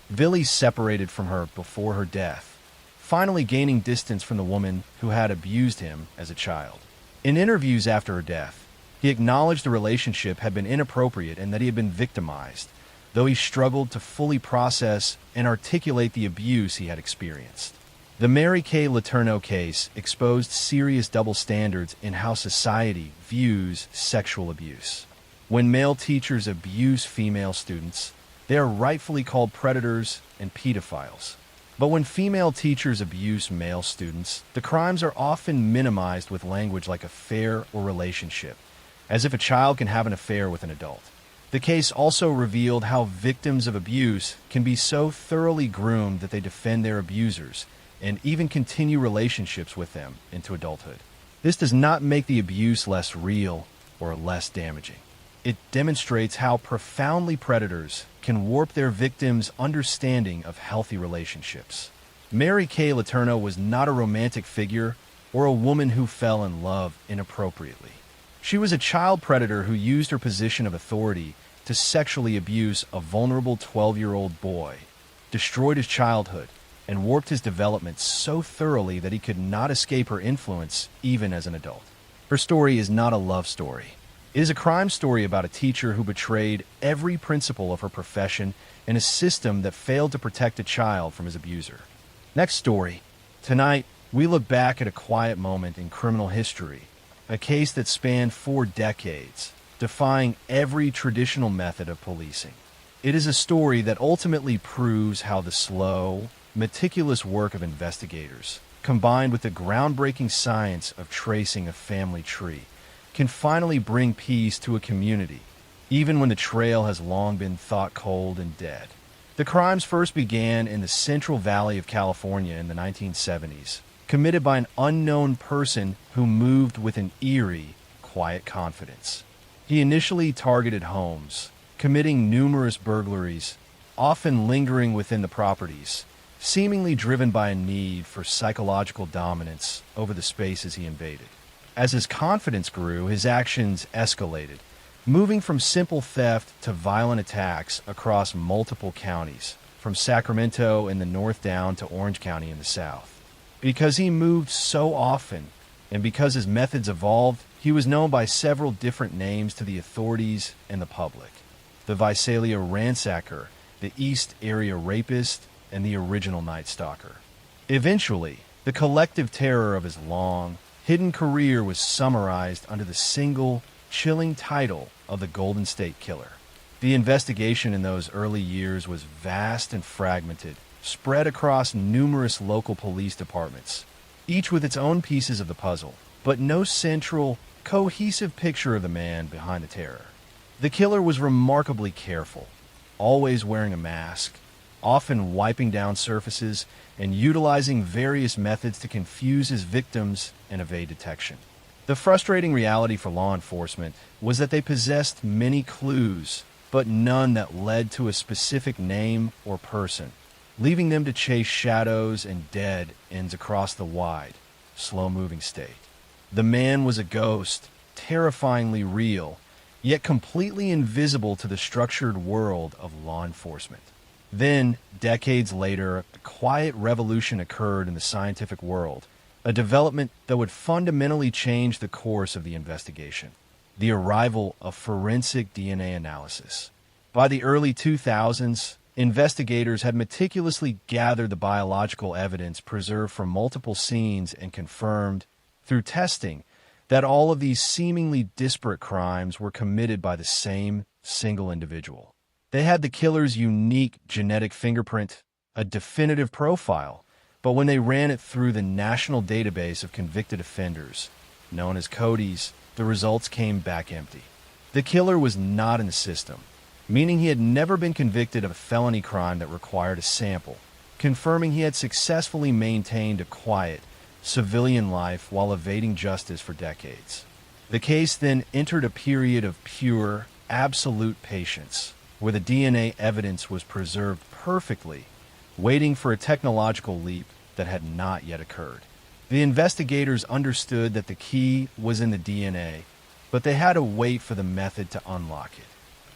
Vili separated from her before her death, finally gaining distance from the woman who had abused him as a child. In interviews after her death, he acknowledged the relationship had been inappropriate and that he had been victimized, though he struggled to fully process and articulate the abuse he had experienced. The Mary Kay Letourneau case exposed serious double standards in how society views sexual abuse. When male teachers abuse female students, they are rightfully called predators and pedophiles. But when female teachers abuse male students, the crimes are often minimized with language like affair or relationship, as if a child can have an affair with an adult. The case also revealed how victims of abuse can be so thoroughly groomed that they defend their abusers and even continue relationships with them into adulthood. This does not make the abuse less real or less damaging. It demonstrates how profoundly predators can warp their victims' understanding of healthy relationships. Mary Kay Letourneau was not a romantic figure or a woman who fell in love inappropriately. She was a child predator who used her position of authority to sexually abuse a vulnerable 12-year-old boy, destroyed his childhood, and warped his development so thoroughly that he could not escape her influence even as an adult. Her story is not a love story. It is a crime story about a teacher who betrayed every principle of her profession and a system that failed to protect a child from his abuser. Next story. Tonight, we look back at a quiet moment in criminal history, a case that spanned 4 decades, defying every traditional method of policing. It is a story that ultimately proves how the slow, meticulous work of investigators, combined with the groundbreaking science of tracing a family tree, can finally bring peace to a community, even when the trail has long been thought cold and dead. The crimes first began in the Central Valley of California in the 1970s, committed by an unknown person who moved with an eerie, quiet confidence. He initially targeted homes, committing numerous burglaries, often lingering within the properties, seemingly driven by a need for psychological dominance over the spaces he invaded. As his confidence grew, his actions escalated, moving from simple theft to violent attacks across multiple counties, from Sacramento in the north down to Orange County in the south. Because he moved so often, and because his methods evolved, he was known by several different names to the authorities and the public. The Visalia Ransacker, the East Area Rapist, and the original Night Stalker. Eventually, the collective terror of his long, hidden career was summarized under the single, chilling title of the Golden State Killer. The investigation in those early years was vast and fragmented, spread across numerous local police departments, each with its own pieces of the puzzle, but no central, cohesive picture of the man behind the terror. The killer was remarkably careful, always wearing a mask, often wiping down surfaces and utilizing various methods to confuse his victims and evade detection. The frustrating reality for law enforcement was that they possessed many clues, but none that led to a specific name or person, leaving them to chase shadows and dead ends across the wide, slow-moving state. The man was a ghost, terrifyingly real, yet completely invisible to the structured world of law enforcement. Then, decades later, a quiet revolution occurred in the scientific world, a development that would fundamentally change the course of the investigation: the arrival of forensic DNA analysis. By the early 2000s, investigators had meticulously gathered the biological evidence preserved from multiple scenes and confirmed, through testing, that all of these seemingly disparate crimes were committed by the same single individual. They had the killer's unique genetic fingerprint, a definitive profile, but when they ran it through the national database of convicted offenders, known as CODIs, the results came back empty. The killer was not in the system, meaning he had never been convicted of a felony crime that required a sample, confirming he had successfully maintained a quiet, civilian life while evading justice for decades. The case then entered a period of pure, absolute patience, where the DNA evidence was preserved perfectly, waiting for a technological leap that had not yet occurred. The investigators understood that the key was in the DNA, but they had to wait for the method to unlock it.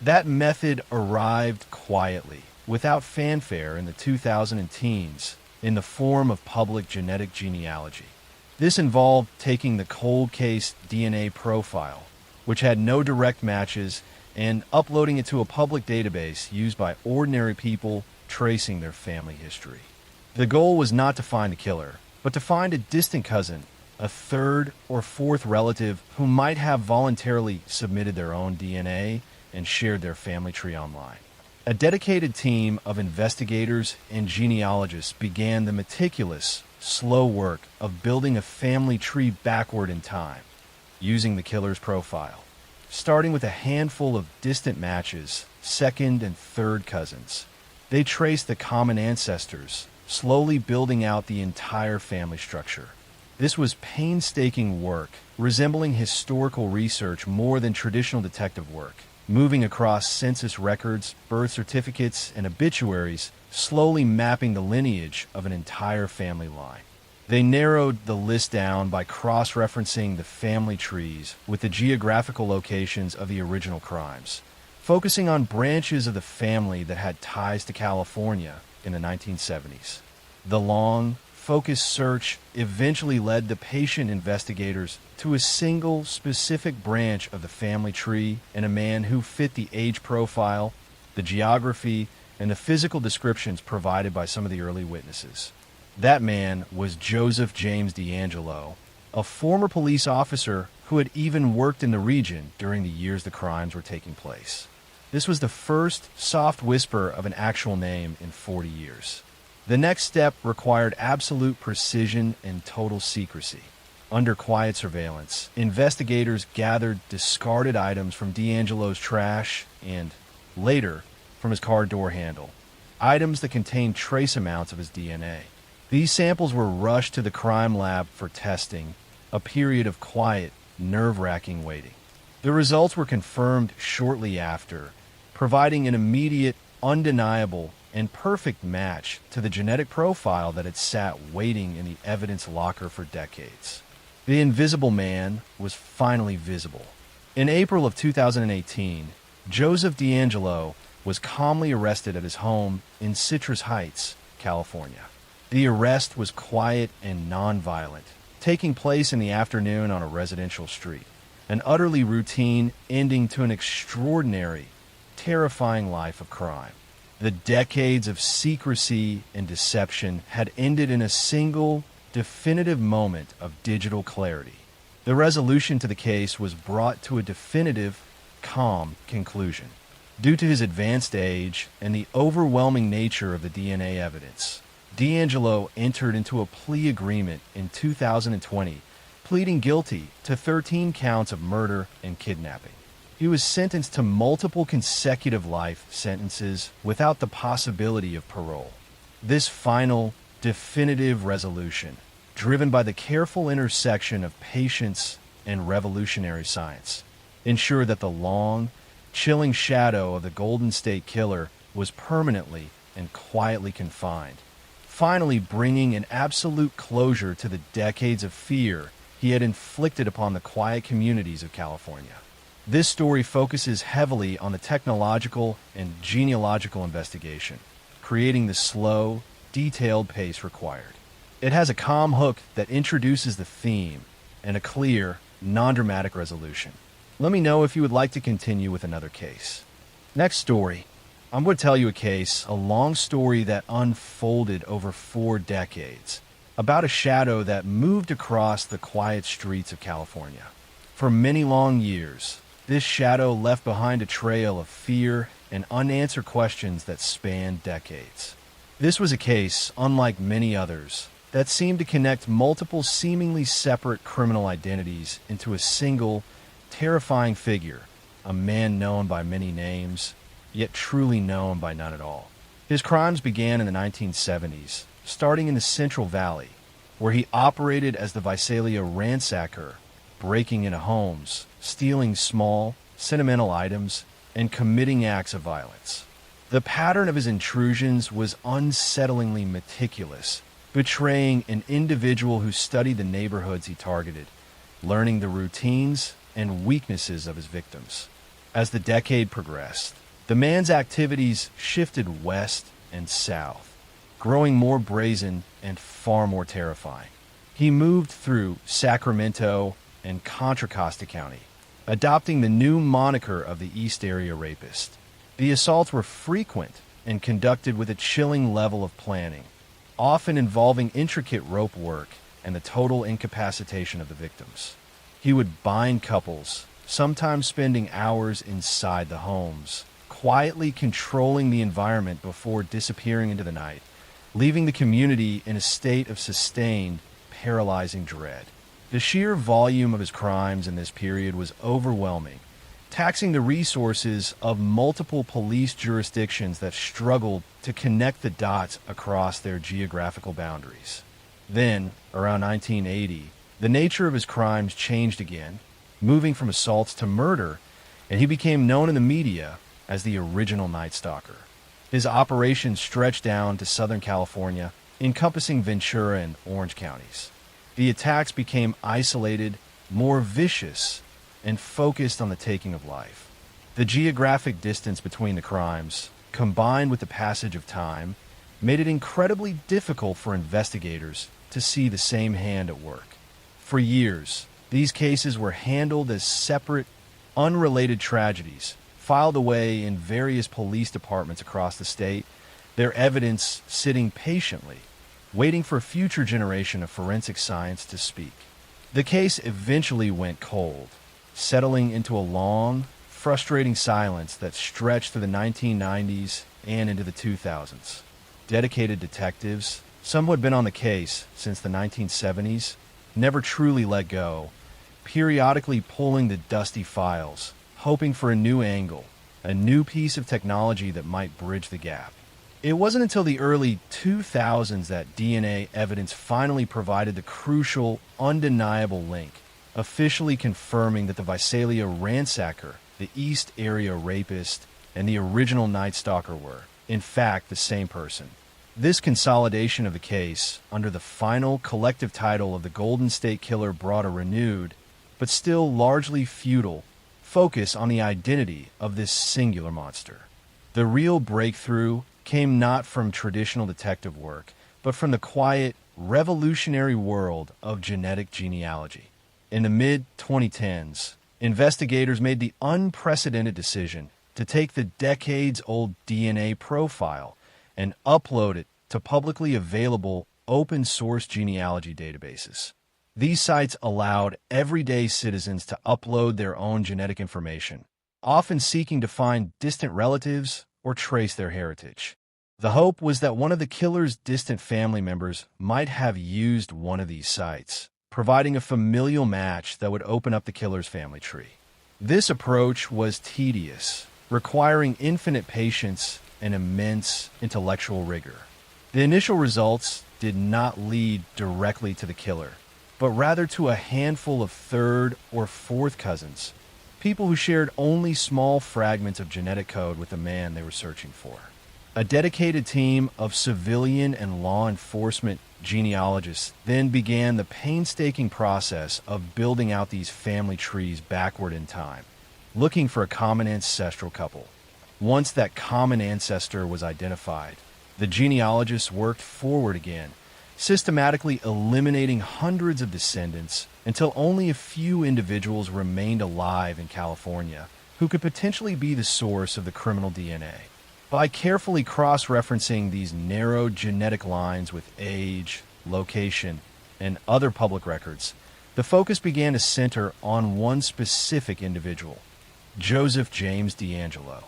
That method arrived quietly, without fanfare in the 2010s, in the form of public genetic genealogy. This involved taking the cold case DNA profile, which had no direct matches, and uploading it to a public database used by ordinary people tracing their family history. The goal was not to find the killer, but to find a distant cousin, a third or fourth relative who might have voluntarily submitted their own DNA and shared their family tree online. A dedicated team of investigators and genealogists began the meticulous, slow work of building a family tree backward in time, using the killer's profile. Starting with a handful of distant matches, second and third cousins, they traced the common ancestors, slowly building out the entire family structure. This was painstaking work, resembling historical research more than traditional detective work, moving across census records, birth certificates, and obituaries, slowly mapping the lineage of an entire family line. They narrowed the list down by cross-referencing the family trees with the geographical locations of the original crimes, focusing on branches of the family that had ties to California in the 1970s. The long, focused search eventually led the patient investigators to a single specific branch of the family tree and a man who fit the age profile, the geography, and the physical descriptions provided by some of the early witnesses. That man was Joseph James DeAngelo, a former police officer who had even worked in the region during the years the crimes were taking place. This was the first soft whisper of an actual name in 40 years. The next step required absolute precision and total secrecy. Under quiet surveillance, investigators gathered discarded items from DeAngelo's trash and, later, from his car door handle, items that contained trace amounts of his DNA. These samples were rushed to the crime lab for testing, a period of quiet, nerve-wracking waiting. The results were confirmed shortly after, providing an immediate, undeniable, and perfect match to the genetic profile that had sat waiting in the evidence locker for decades. The invisible man was finally visible. In April of 2018, Joseph D'Angelo was calmly arrested at his home in Citrus Heights, California. The arrest was quiet and nonviolent, taking place in the afternoon on a residential street, an utterly routine ending to an extraordinary, terrifying life of crime. The decades of secrecy and deception had ended in a single, definitive moment of digital clarity. The resolution to the case was brought to a definitive, calm conclusion. Due to his advanced age and the overwhelming nature of the DNA evidence, D'Angelo entered into a plea agreement in 2020, pleading guilty to 13 counts of murder and kidnapping. He was sentenced to multiple consecutive life sentences without the possibility of parole. This final, definitive resolution, driven by the careful intersection of patience and revolutionary science, ensured that the long, chilling shadow of the Golden State Killer was permanently and quietly confined, finally bringing an absolute closure to the decades of fear he had inflicted upon the quiet communities of California. This story focuses heavily on the technological and genealogical investigation, creating the slow, detailed pace required. It has a calm hook that introduces the theme and a clear, non-dramatic resolution. Let me know if you would like to continue with another case. Next story. I'm going to tell you a case, a long story that unfolded over 4 decades, about a shadow that moved across the quiet streets of California. For many long years, this shadow left behind a trail of fear and unanswered questions that spanned decades. This was a case, unlike many others, that seemed to connect multiple seemingly separate criminal identities into a single, terrifying figure, a man known by many names, yet truly known by none at all. His crimes began in the 1970s, starting in the Central Valley, where he operated as the Visalia ransacker, breaking into homes, stealing small, sentimental items, and committing acts of violence. The pattern of his intrusions was unsettlingly meticulous, betraying an individual who studied the neighborhoods he targeted, learning the routines and weaknesses of his victims. As the decade progressed, the man's activities shifted west and south, growing more brazen and far more terrifying. He moved through Sacramento and Contra Costa County, adopting the new moniker of the East Area Rapist. The assaults were frequent and conducted with a chilling level of planning, often involving intricate rope work and the total incapacitation of the victims. He would bind couples, sometimes spending hours inside the homes, quietly controlling the environment before disappearing into the night, leaving the community in a state of sustained, paralyzing dread. The sheer volume of his crimes in this period was overwhelming, taxing the resources of multiple police jurisdictions that struggled to connect the dots across their geographical boundaries. Then, around 1980, the nature of his crimes changed again, moving from assaults to murder, and he became known in the media as the original Night Stalker. His operations stretched down to Southern California, encompassing Ventura and Orange counties. The attacks became isolated, more vicious, and focused on the taking of life. The geographic distance between the crimes, combined with the passage of time, made it incredibly difficult for investigators to see the same hand at work. For years, these cases were handled as separate, unrelated tragedies, filed away in various police departments across the state, their evidence sitting patiently, waiting for a future generation of forensic science to speak. The case eventually went cold, settling into a long, frustrating silence that stretched through the 1990s and into the 2000s. Dedicated detectives, some who had been on the case since the 1970s, never truly let go, periodically pulling the dusty files, hoping for a new angle, a new piece of technology that might bridge the gap. It wasn't until the early 2000s that DNA evidence finally provided the crucial, undeniable link, officially confirming that the Visalia ransacker, the East Area rapist, and the original Night Stalker were, in fact, the same person. This consolidation of the case, under the final collective title of the Golden State Killer, brought a renewed, but still largely futile, focus on the identity of this singular monster. The real breakthrough came not from traditional detective work, but from the quiet, revolutionary world of genetic genealogy. In the mid-2010s, investigators made the unprecedented decision to take the decades-old DNA profile and upload it to publicly available open-source genealogy databases. These sites allowed everyday citizens to upload their own genetic information, often seeking to find distant relatives or trace their heritage. The hope was that one of the killer's distant family members might have used one of these sites, providing a familial match that would open up the killer's family tree. This approach was tedious, requiring infinite patience and immense intellectual rigor. The initial results did not lead directly to the killer, but rather to a handful of third or fourth cousins, people who shared only small fragments of genetic code with the man they were searching for. A dedicated team of civilian and law enforcement genealogists then began the painstaking process of building out these family trees backward in time, looking for a common ancestral couple. Once that common ancestor was identified, the genealogists worked forward again, systematically eliminating hundreds of descendants until only a few individuals remained alive in California who could potentially be the source of the criminal DNA. By carefully cross-referencing these narrow genetic lines with age, location, and other public records, the focus began to center on one specific individual, Joseph James DeAngelo.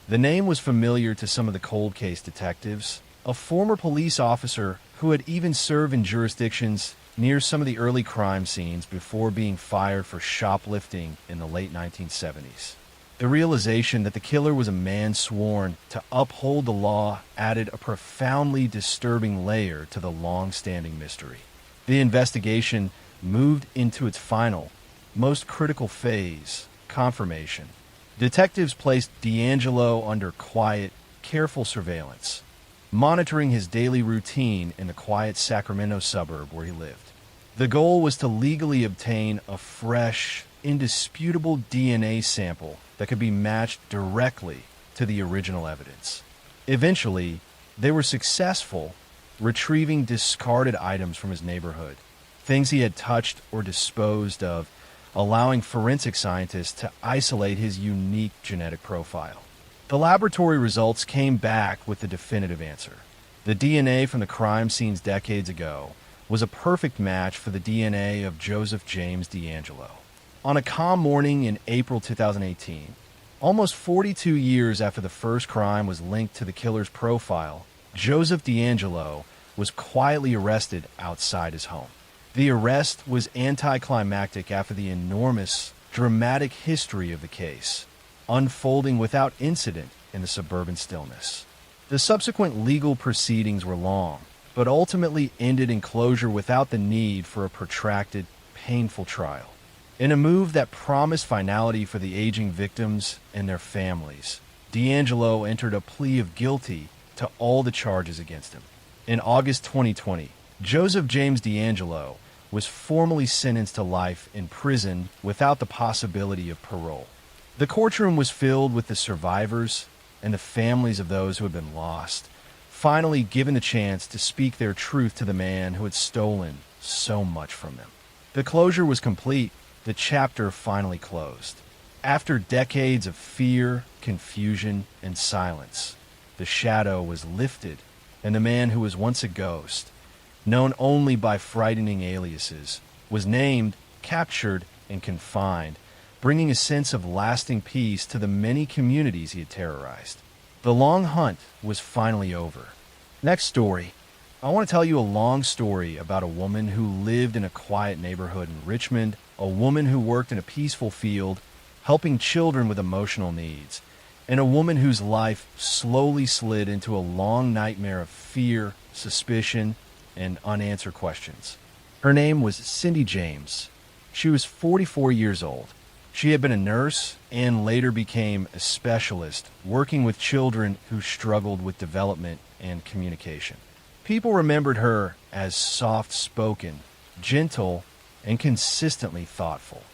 The name was familiar to some of the cold case detectives, a former police officer who had even served in jurisdictions near some of the early crime scenes before being fired for shoplifting in the late 1970s. The realization that the killer was a man sworn to uphold the law added a profoundly disturbing layer to the long-standing mystery. The investigation moved into its final, most critical phase, confirmation. Detectives placed DeAngelo under quiet, careful surveillance, monitoring his daily routine in the quiet Sacramento suburb where he lived. The goal was to legally obtain a fresh, indisputable DNA sample that could be matched directly to the original evidence. Eventually, they were successful, retrieving discarded items from his neighborhood, things he had touched or disposed of, allowing forensic scientists to isolate his unique genetic profile. The laboratory results came back with the definitive answer. The DNA from the crime scenes decades ago was a perfect match for the DNA of Joseph James DeAngelo. On a calm morning in April 2018, almost 42 years after the first crime was linked to the killer's profile, Joseph DeAngelo was quietly arrested outside his home. The arrest was anticlimactic after the enormous, dramatic history of the case, unfolding without incident in the suburban stillness. The subsequent legal proceedings were long, but ultimately ended in closure without the need for a protracted, painful trial. In a move that promised finality for the aging victims and their families, DeAngelo entered a plea of guilty to all the charges against him. In August 2020, Joseph James DeAngelo was formally sentenced to life in prison without the possibility of parole. The courtroom was filled with the survivors and the families of those who had been lost, finally given the chance to speak their truth to the man who had stolen so much from them. The closure was complete. The chapter finally closed. After decades of fear, confusion, and silence, the shadow was lifted, and the man who was once a ghost, known only by frightening aliases, was named, captured, and confined, bringing a sense of lasting peace to the many communities he had terrorized. The long hunt was finally over. Next story. I want to tell you a long story about a woman who lived in a quiet neighborhood in Richmond, a woman who worked in a peaceful field, helping children with emotional needs, and a woman whose life slowly slid into a long nightmare of fear, suspicion, and unanswered questions. Her name was Cindy James. She was 44 years old. She had been a nurse and later became a specialist working with children who struggled with development and communication. People remembered her as soft-spoken, gentle, and consistently thoughtful.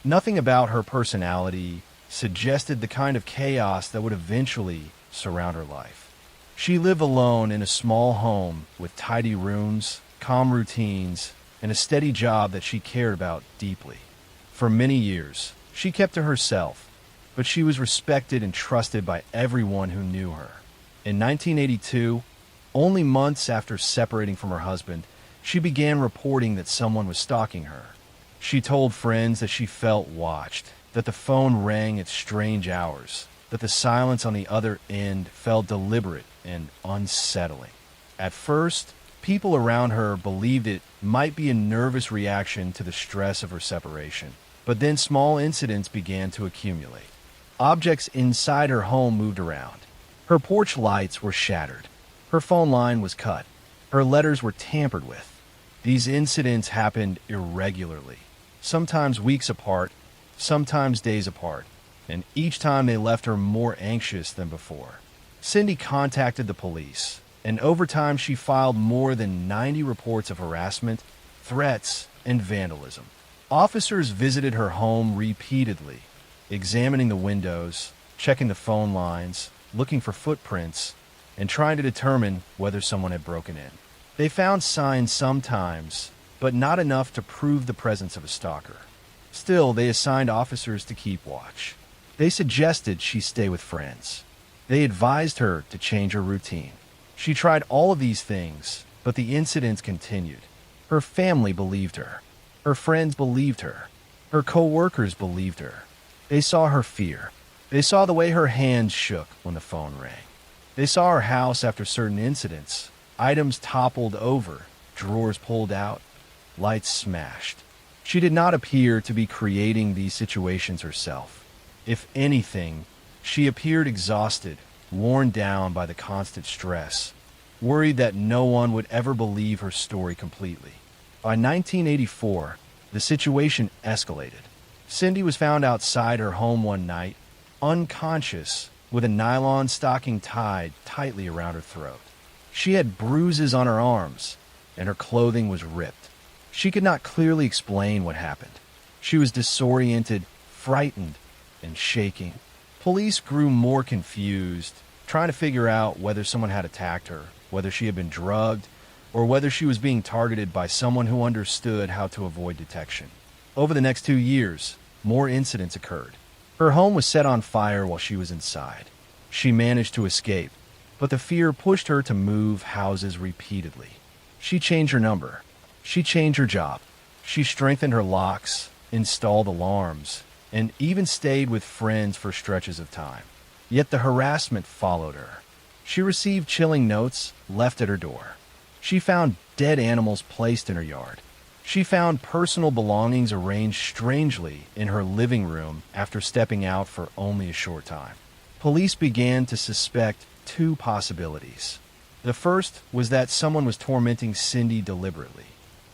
Nothing about her personality suggested the kind of chaos that would eventually surround her life. She lived alone in a small home with tidy rooms, calm routines, and a steady job that she cared about deeply. For many years, she kept to herself, but she was respected and trusted by everyone who knew her. In 1982, only months after separating from her husband, she began reporting that someone was stalking her. She told friends that she felt watched, that the phone rang at strange hours, that the silence on the other end felt deliberate and unsettling. At first, people around her believed it might be a nervous reaction to the stress of her separation, but then small incidents began to accumulate. Objects inside her home moved around. Her porch lights were shattered. Her phone line was cut. Her letters were tampered with. These incidents happened irregularly, sometimes weeks apart, sometimes days apart, and each time they left her more anxious than before. Cindy contacted the police, and over time she filed more than 90 reports of harassment, threats, and vandalism. Officers visited her home repeatedly, examining the windows, checking the phone lines, looking for footprints, and trying to determine whether someone had broken in. They found signs sometimes, but not enough to prove the presence of a stalker. Still, they assigned officers to keep watch. They suggested she stay with friends. They advised her to change her routine. She tried all of these things, but the incidents continued. Her family believed her. Her friends believed her. Her co-workers believed her. They saw her fear. They saw the way her hands shook when the phone rang. They saw her house after certain incidents. Items toppled over, drawers pulled out, lights smashed. She did not appear to be creating these situations herself. If anything, she appeared exhausted, worn down by the constant stress, worried that no one would ever believe her story completely. By 1984, the situation escalated. Cindy was found outside her home one night, unconscious, with a nylon stocking tied tightly around her throat. She had bruises on her arms, and her clothing was ripped. She could not clearly explain what happened. She was disoriented, frightened, and shaking. Police grew more confused, trying to figure out whether someone had attacked her, whether she had been drugged, or whether she was being targeted by someone who understood how to avoid detection. Over the next 2 years, more incidents occurred. Her home was set on fire while she was inside. She managed to escape, but the fear pushed her to move houses repeatedly. She changed her number. She changed her job. She strengthened her locks, installed alarms, and even stayed with friends for stretches of time. Yet the harassment followed her. She received chilling notes left at her door. She found dead animals placed in her yard. She found personal belongings arranged strangely in her living room after stepping out for only a short time. Police began to suspect 2 possibilities. The first was that someone was tormenting Cindy deliberately.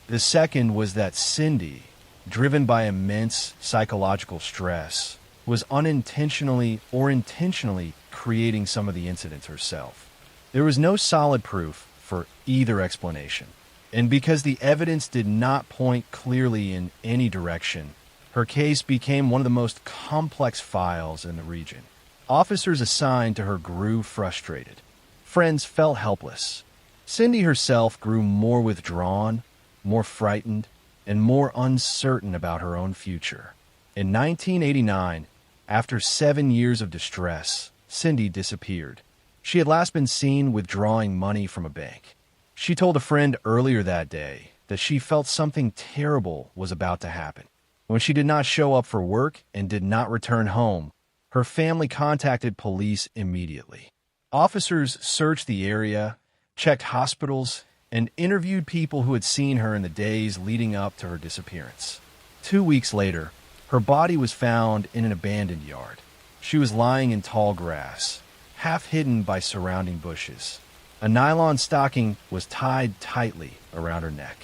The second was that Cindy, driven by immense psychological stress, was unintentionally or intentionally creating some of the incidents herself. There was no solid proof for either explanation, and because the evidence did not point clearly in any direction, her case became one of the most complex files in the region. Officers assigned to her grew frustrated. Friends felt helpless. Cindy herself grew more withdrawn, more frightened, and more uncertain about her own future. In 1989, after 7 years of distress, Cindy disappeared. She had last been seen withdrawing money from a bank. She told a friend earlier that day that she felt something terrible was about to happen. When she did not show up for work and did not return home, her family contacted police immediately. Officers searched the area, checked hospitals, and interviewed people who had seen her in the days leading up to her disappearance. 2 weeks later, her body was found in an abandoned yard. She was lying in tall grass, half hidden by surrounding bushes. A nylon stocking was tied tightly around her neck.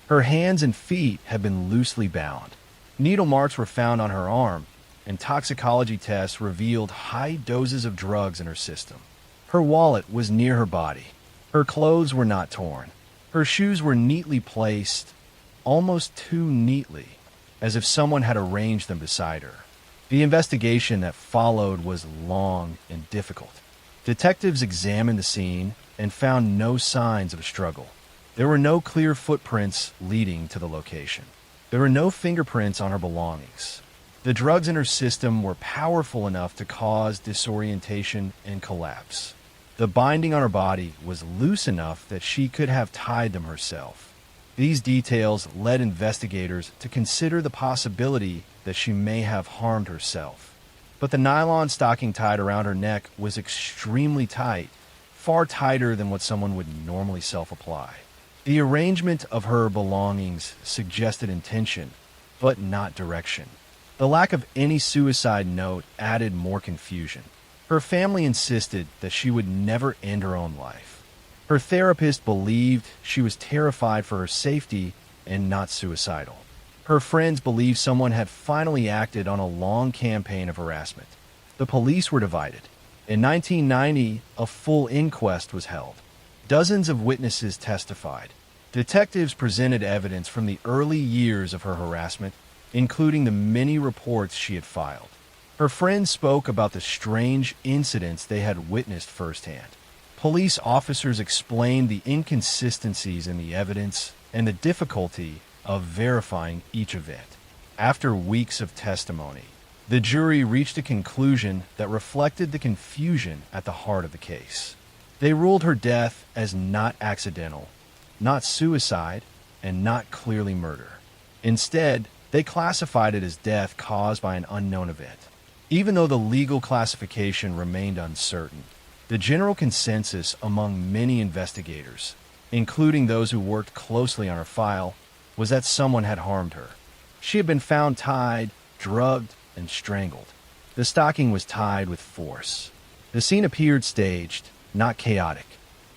Her hands and feet had been loosely bound. Needle marks were found on her arm, and toxicology tests revealed high doses of drugs in her system. Her wallet was near her body. Her clothes were not torn. Her shoes were neatly placed, almost too neatly, as if someone had arranged them beside her. The investigation that followed was long and difficult. Detectives examined the scene and found no signs of a struggle. There were no clear footprints leading to the location. There were no fingerprints on her belongings. The drugs in her system were powerful enough to cause disorientation and collapse. The binding on her body was loose enough that she could have tied them herself. These details led investigators to consider the possibility that she may have harmed herself. But the nylon stocking tied around her neck was extremely tight, far tighter than what someone would normally self-apply. The arrangement of her belongings suggested intention, but not direction. The lack of any suicide note added more confusion. Her family insisted that she would never end her own life. Her therapist believed she was terrified for her safety and not suicidal. Her friends believed someone had finally acted on a long campaign of harassment. The police were divided. In 1990, a full inquest was held. Dozens of witnesses testified. Detectives presented evidence from the early years of her harassment, including the many reports she had filed. Her friends spoke about the strange incidents they had witnessed firsthand. Police officers explained the inconsistencies in the evidence and the difficulty of verifying each event. After weeks of testimony, the jury reached a conclusion that reflected the confusion at the heart of the case. They ruled her death as not accidental, not suicide, and not clearly murder. Instead, they classified it as death caused by an unknown event. Even though the legal classification remained uncertain, the general consensus among many investigators, including those who worked closely on her file, was that someone had harmed her. She had been found tied, drugged, and strangled. The stocking was tied with force. The scene appeared staged, not chaotic.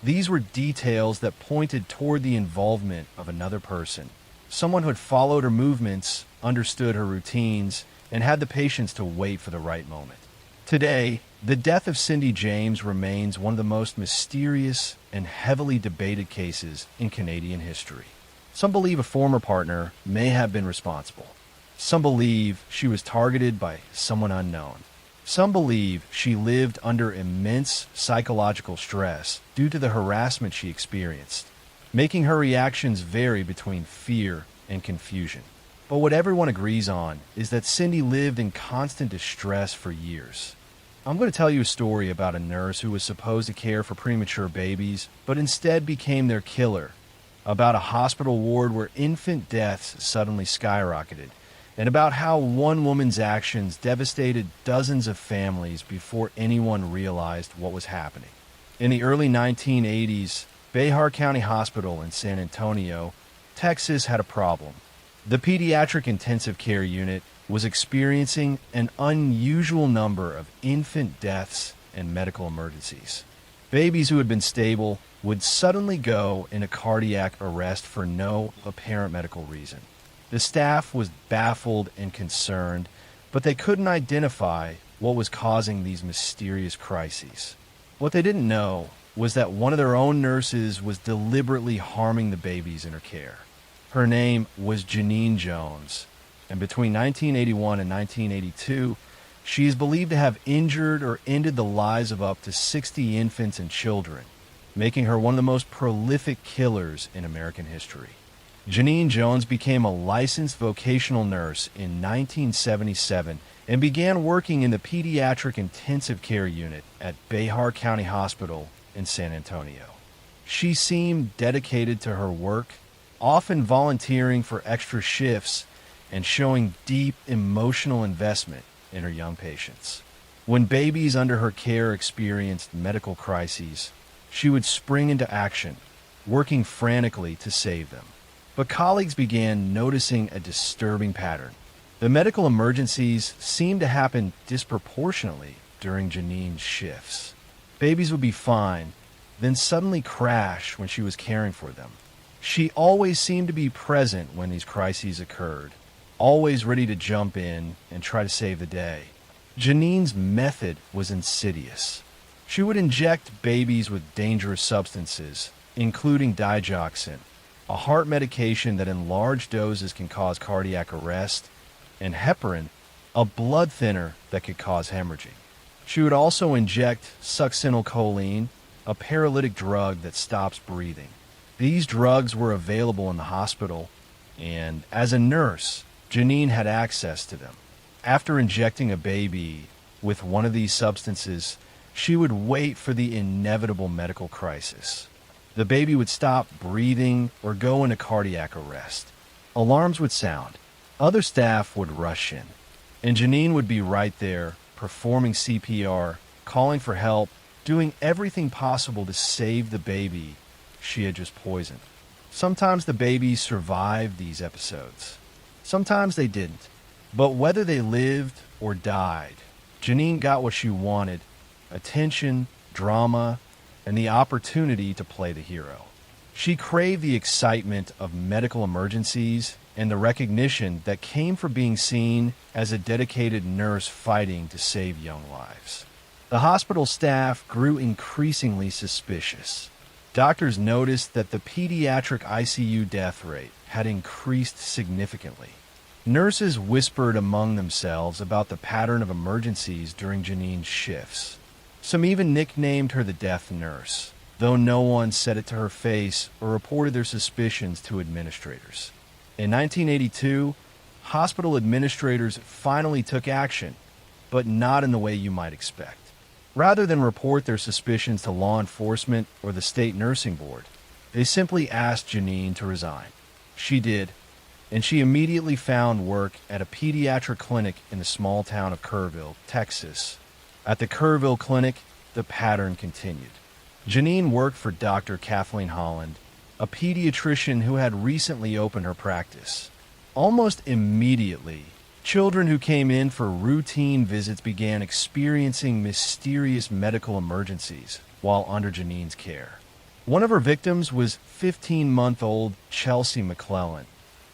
These were details that pointed toward the involvement of another person, someone who had followed her movements, understood her routines, and had the patience to wait for the right moment. Today, the death of Cindy James remains one of the most mysterious and heavily debated cases in Canadian history. Some believe a former partner may have been responsible. Some believe she was targeted by someone unknown. Some believe she lived under immense psychological stress due to the harassment she experienced, making her reactions vary between fear and confusion. But what everyone agrees on is that Cindy lived in constant distress for years. I'm going to tell you a story about a nurse who was supposed to care for premature babies, but instead became their killer, about a hospital ward where infant deaths suddenly skyrocketed, and about how one woman's actions devastated dozens of families before anyone realized what was happening. In the early 1980s, Behar County Hospital in San Antonio, Texas had a problem. The pediatric intensive care unit was experiencing an unusual number of infant deaths and medical emergencies. Babies who had been stable would suddenly go into cardiac arrest for no apparent medical reason. The staff was baffled and concerned, but they couldn't identify what was causing these mysterious crises. What they didn't know was that one of their own nurses was deliberately harming the babies in her care. Her name was Janine Jones, and between 1981 and 1982, she is believed to have injured or ended the lives of up to 60 infants and children, making her one of the most prolific killers in American history. Janine Jones became a licensed vocational nurse in 1977 and began working in the pediatric intensive care unit at Behar County Hospital in San Antonio. She seemed dedicated to her work, often volunteering for extra shifts and showing deep emotional investment in her young patients. When babies under her care experienced medical crises, she would spring into action, working frantically to save them. But colleagues began noticing a disturbing pattern. The medical emergencies seemed to happen disproportionately during Janine's shifts. Babies would be fine, then suddenly crash when she was caring for them. She always seemed to be present when these crises occurred, always ready to jump in and try to save the day. Janine's method was insidious. She would inject babies with dangerous substances, including digoxin, a heart medication that in large doses can cause cardiac arrest, and heparin, a blood thinner that could cause hemorrhaging. She would also inject succinylcholine, a paralytic drug that stops breathing. These drugs were available in the hospital, and as a nurse, Janine had access to them. After injecting a baby with one of these substances, she would wait for the inevitable medical crisis. The baby would stop breathing or go into cardiac arrest. Alarms would sound. Other staff would rush in, and Janine would be right there, performing CPR, calling for help, doing everything possible to save the baby she had just poisoned. Sometimes the babies survived these episodes. Sometimes they didn't. But whether they lived or died, Janine got what she wanted: attention, drama, and the opportunity to play the hero. She craved the excitement of medical emergencies and the recognition that came from being seen as a dedicated nurse fighting to save young lives. The hospital staff grew increasingly suspicious. Doctors noticed that the pediatric ICU death rate had increased significantly. Nurses whispered among themselves about the pattern of emergencies during Janine's shifts. Some even nicknamed her the Death Nurse, though no one said it to her face or reported their suspicions to administrators. In 1982, hospital administrators finally took action, but not in the way you might expect. Rather than report their suspicions to law enforcement or the state nursing board, they simply asked Janine to resign. She did, and she immediately found work at a pediatric clinic in the small town of Kerrville, Texas. At the Kerrville clinic, the pattern continued. Janine worked for Dr. Kathleen Holland, a pediatrician who had recently opened her practice. Almost immediately, children who came in for routine visits began experiencing mysterious medical emergencies while under Janine's care. One of her victims was 15-month-old Chelsea McClellan,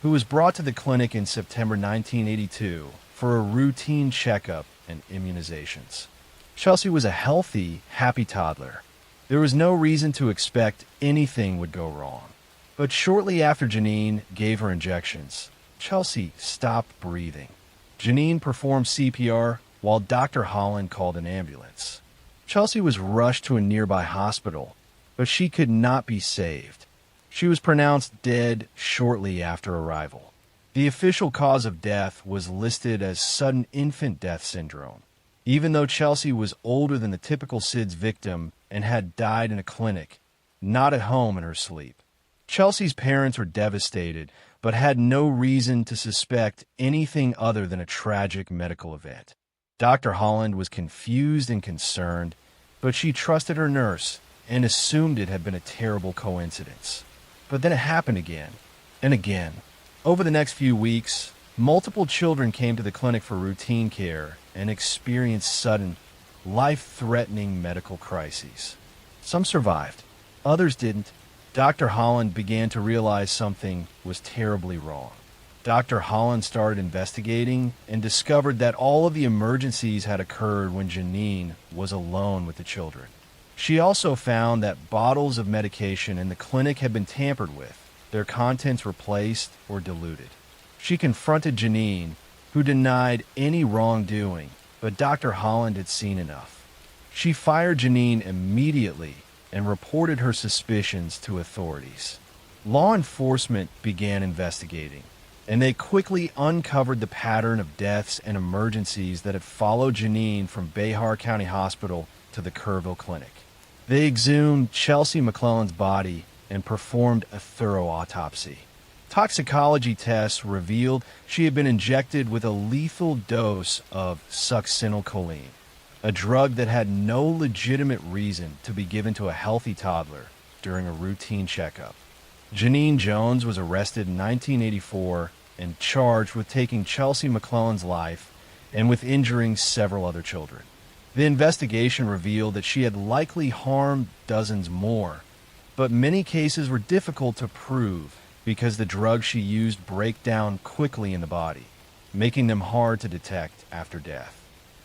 who was brought to the clinic in September 1982 for a routine checkup and immunizations. Chelsea was a healthy, happy toddler. There was no reason to expect anything would go wrong. But shortly after Janine gave her injections, Chelsea stopped breathing. Janine performed CPR while Dr. Holland called an ambulance. Chelsea was rushed to a nearby hospital, but she could not be saved. She was pronounced dead shortly after arrival. The official cause of death was listed as sudden infant death syndrome, even though Chelsea was older than the typical SIDS victim and had died in a clinic, not at home in her sleep. Chelsea's parents were devastated, but had no reason to suspect anything other than a tragic medical event. Dr. Holland was confused and concerned, but she trusted her nurse and assumed it had been a terrible coincidence. But then it happened again and again. Over the next few weeks, multiple children came to the clinic for routine care and experienced sudden, life-threatening medical crises. Some survived, others didn't. Dr. Holland began to realize something was terribly wrong. Dr. Holland started investigating and discovered that all of the emergencies had occurred when Janine was alone with the children. She also found that bottles of medication in the clinic had been tampered with, their contents replaced or diluted. She confronted Janine, who denied any wrongdoing, but Dr. Holland had seen enough. She fired Janine immediately and reported her suspicions to authorities. Law enforcement began investigating, and they quickly uncovered the pattern of deaths and emergencies that had followed Janine from Behar County Hospital to the Kerrville Clinic. They exhumed Chelsea McClellan's body and performed a thorough autopsy. Toxicology tests revealed she had been injected with a lethal dose of succinylcholine, a drug that had no legitimate reason to be given to a healthy toddler during a routine checkup. Janine Jones was arrested in 1984 and charged with taking Chelsea McClellan's life and with injuring several other children. The investigation revealed that she had likely harmed dozens more, but many cases were difficult to prove because the drugs she used break down quickly in the body, making them hard to detect after death.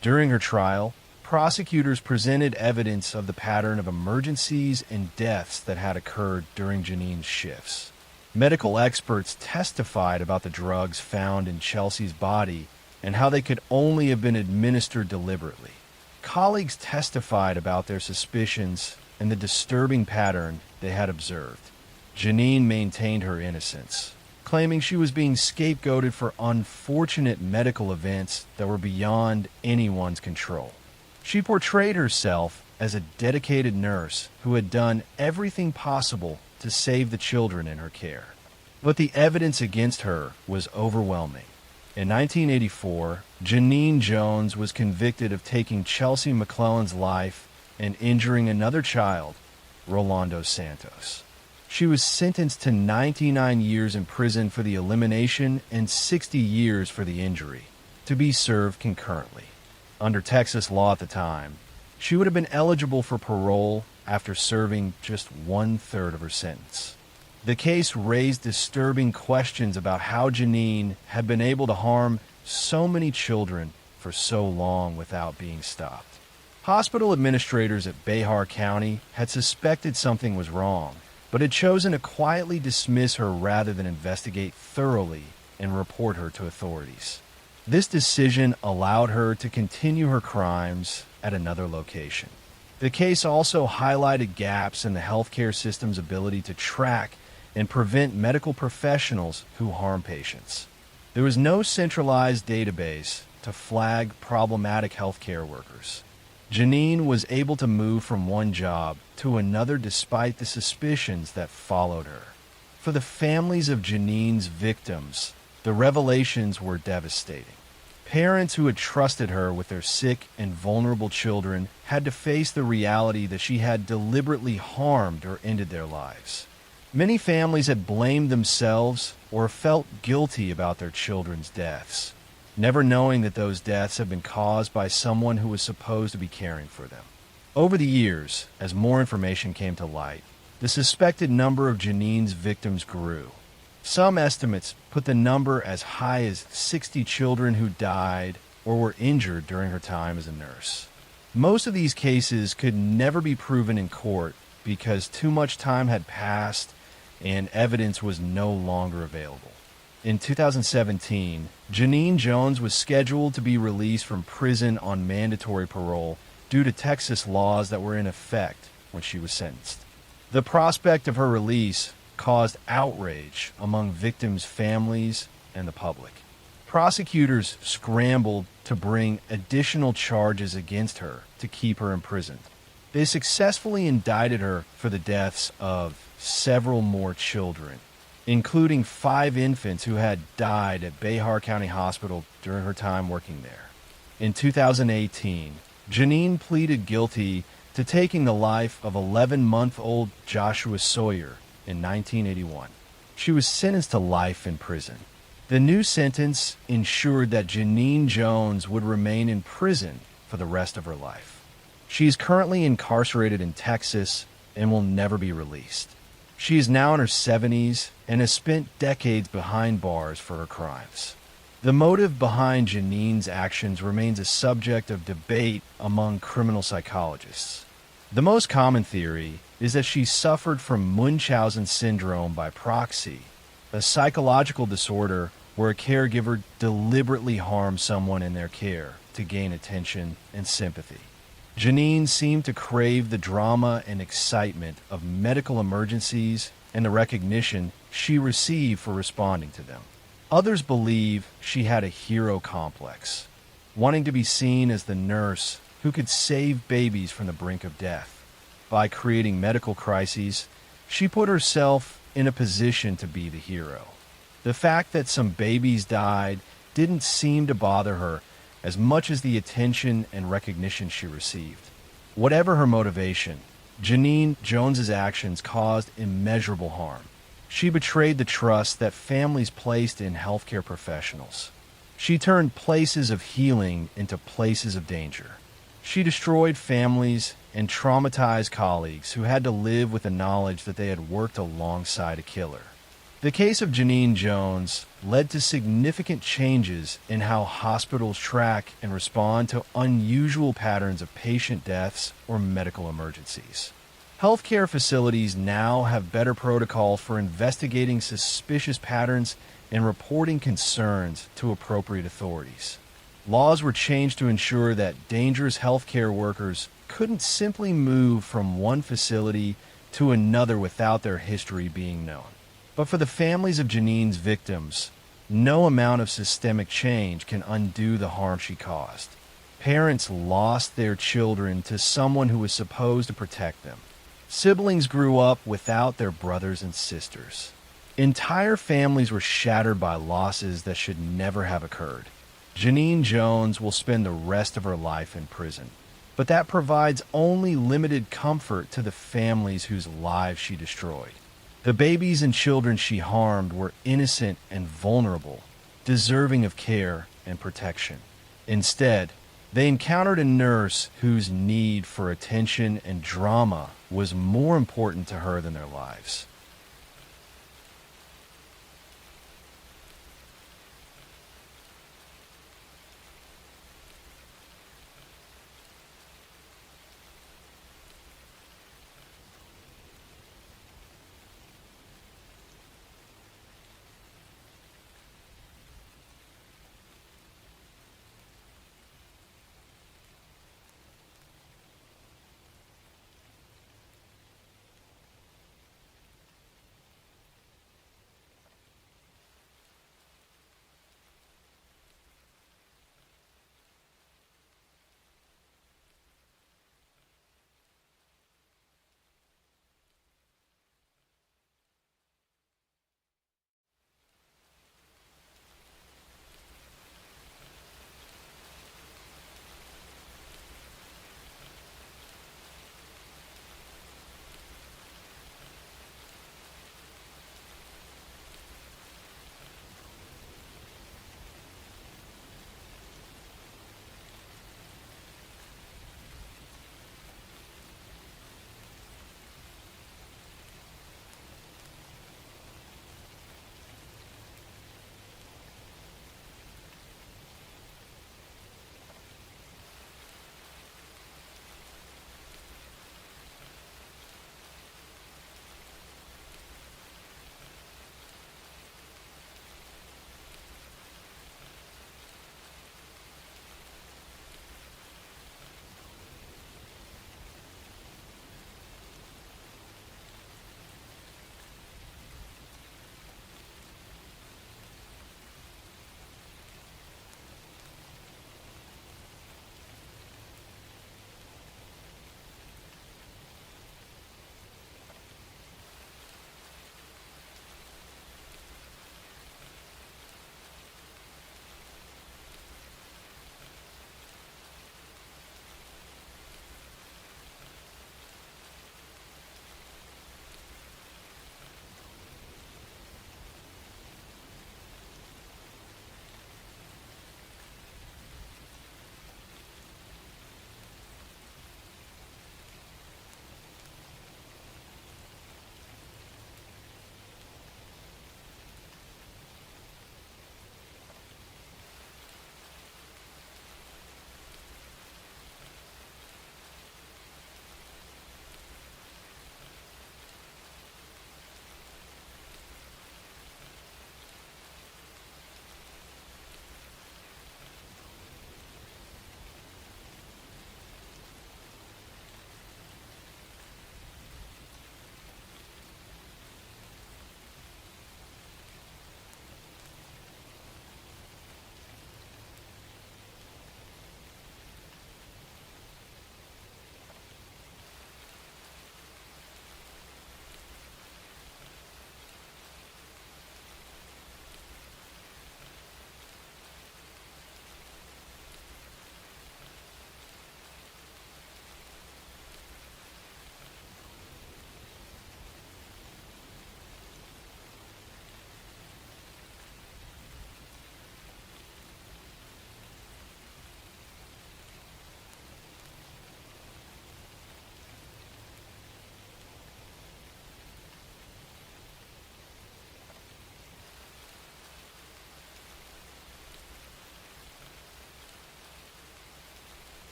During her trial, prosecutors presented evidence of the pattern of emergencies and deaths that had occurred during Janine's shifts. Medical experts testified about the drugs found in Chelsea's body and how they could only have been administered deliberately. Colleagues testified about their suspicions and the disturbing pattern they had observed. Janine maintained her innocence, claiming she was being scapegoated for unfortunate medical events that were beyond anyone's control. She portrayed herself as a dedicated nurse who had done everything possible to save the children in her care. But the evidence against her was overwhelming. In 1984, Janine Jones was convicted of taking Chelsea McClellan's life and injuring another child, Rolando Santos. She was sentenced to 99 years in prison for the elimination and 60 years for the injury, to be served concurrently. Under Texas law at the time, she would have been eligible for parole after serving just 1/3 of her sentence. The case raised disturbing questions about how Janine had been able to harm so many children for so long without being stopped. Hospital administrators at Behar County had suspected something was wrong, but had chosen to quietly dismiss her rather than investigate thoroughly and report her to authorities. This decision allowed her to continue her crimes at another location. The case also highlighted gaps in the healthcare system's ability to track and prevent medical professionals who harm patients. There was no centralized database to flag problematic healthcare workers. Janine was able to move from one job to another despite the suspicions that followed her. For the families of Janine's victims, the revelations were devastating. Parents who had trusted her with their sick and vulnerable children had to face the reality that she had deliberately harmed or ended their lives. Many families had blamed themselves or felt guilty about their children's deaths, never knowing that those deaths had been caused by someone who was supposed to be caring for them. Over the years, as more information came to light, the suspected number of Janine's victims grew. Some estimates put the number as high as 60 children who died or were injured during her time as a nurse. Most of these cases could never be proven in court because too much time had passed and evidence was no longer available. In 2017, Janine Jones was scheduled to be released from prison on mandatory parole due to Texas laws that were in effect when she was sentenced. The prospect of her release caused outrage among victims' families and the public. Prosecutors scrambled to bring additional charges against her to keep her imprisoned. They successfully indicted her for the deaths of several more children, including 5 infants who had died at Behar County Hospital during her time working there. In 2018, Janine pleaded guilty to taking the life of 11-month-old Joshua Sawyer in 1981. She was sentenced to life in prison. The new sentence ensured that Janine Jones would remain in prison for the rest of her life. She is currently incarcerated in Texas and will never be released. She is now in her 70s and has spent decades behind bars for her crimes. The motive behind Janine's actions remains a subject of debate among criminal psychologists. The most common theory is that she suffered from Munchausen syndrome by proxy, a psychological disorder where a caregiver deliberately harms someone in their care to gain attention and sympathy. Janine seemed to crave the drama and excitement of medical emergencies and the recognition she received for responding to them. Others believe she had a hero complex, wanting to be seen as the nurse who could save babies from the brink of death. By creating medical crises, she put herself in a position to be the hero. The fact that some babies died didn't seem to bother her as much as the attention and recognition she received. Whatever her motivation, Janine Jones's actions caused immeasurable harm. She betrayed the trust that families placed in healthcare professionals. She turned places of healing into places of danger. She destroyed families and traumatized colleagues who had to live with the knowledge that they had worked alongside a killer. The case of Janine Jones led to significant changes in how hospitals track and respond to unusual patterns of patient deaths or medical emergencies. Healthcare facilities now have better protocols for investigating suspicious patterns and reporting concerns to appropriate authorities. Laws were changed to ensure that dangerous healthcare workers couldn't simply move from one facility to another without their history being known. But for the families of Janine's victims, no amount of systemic change can undo the harm she caused. Parents lost their children to someone who was supposed to protect them. Siblings grew up without their brothers and sisters. Entire families were shattered by losses that should never have occurred. Janine Jones will spend the rest of her life in prison, but that provides only limited comfort to the families whose lives she destroyed. The babies and children she harmed were innocent and vulnerable, deserving of care and protection. Instead, they encountered a nurse whose need for attention and drama was more important to her than their lives.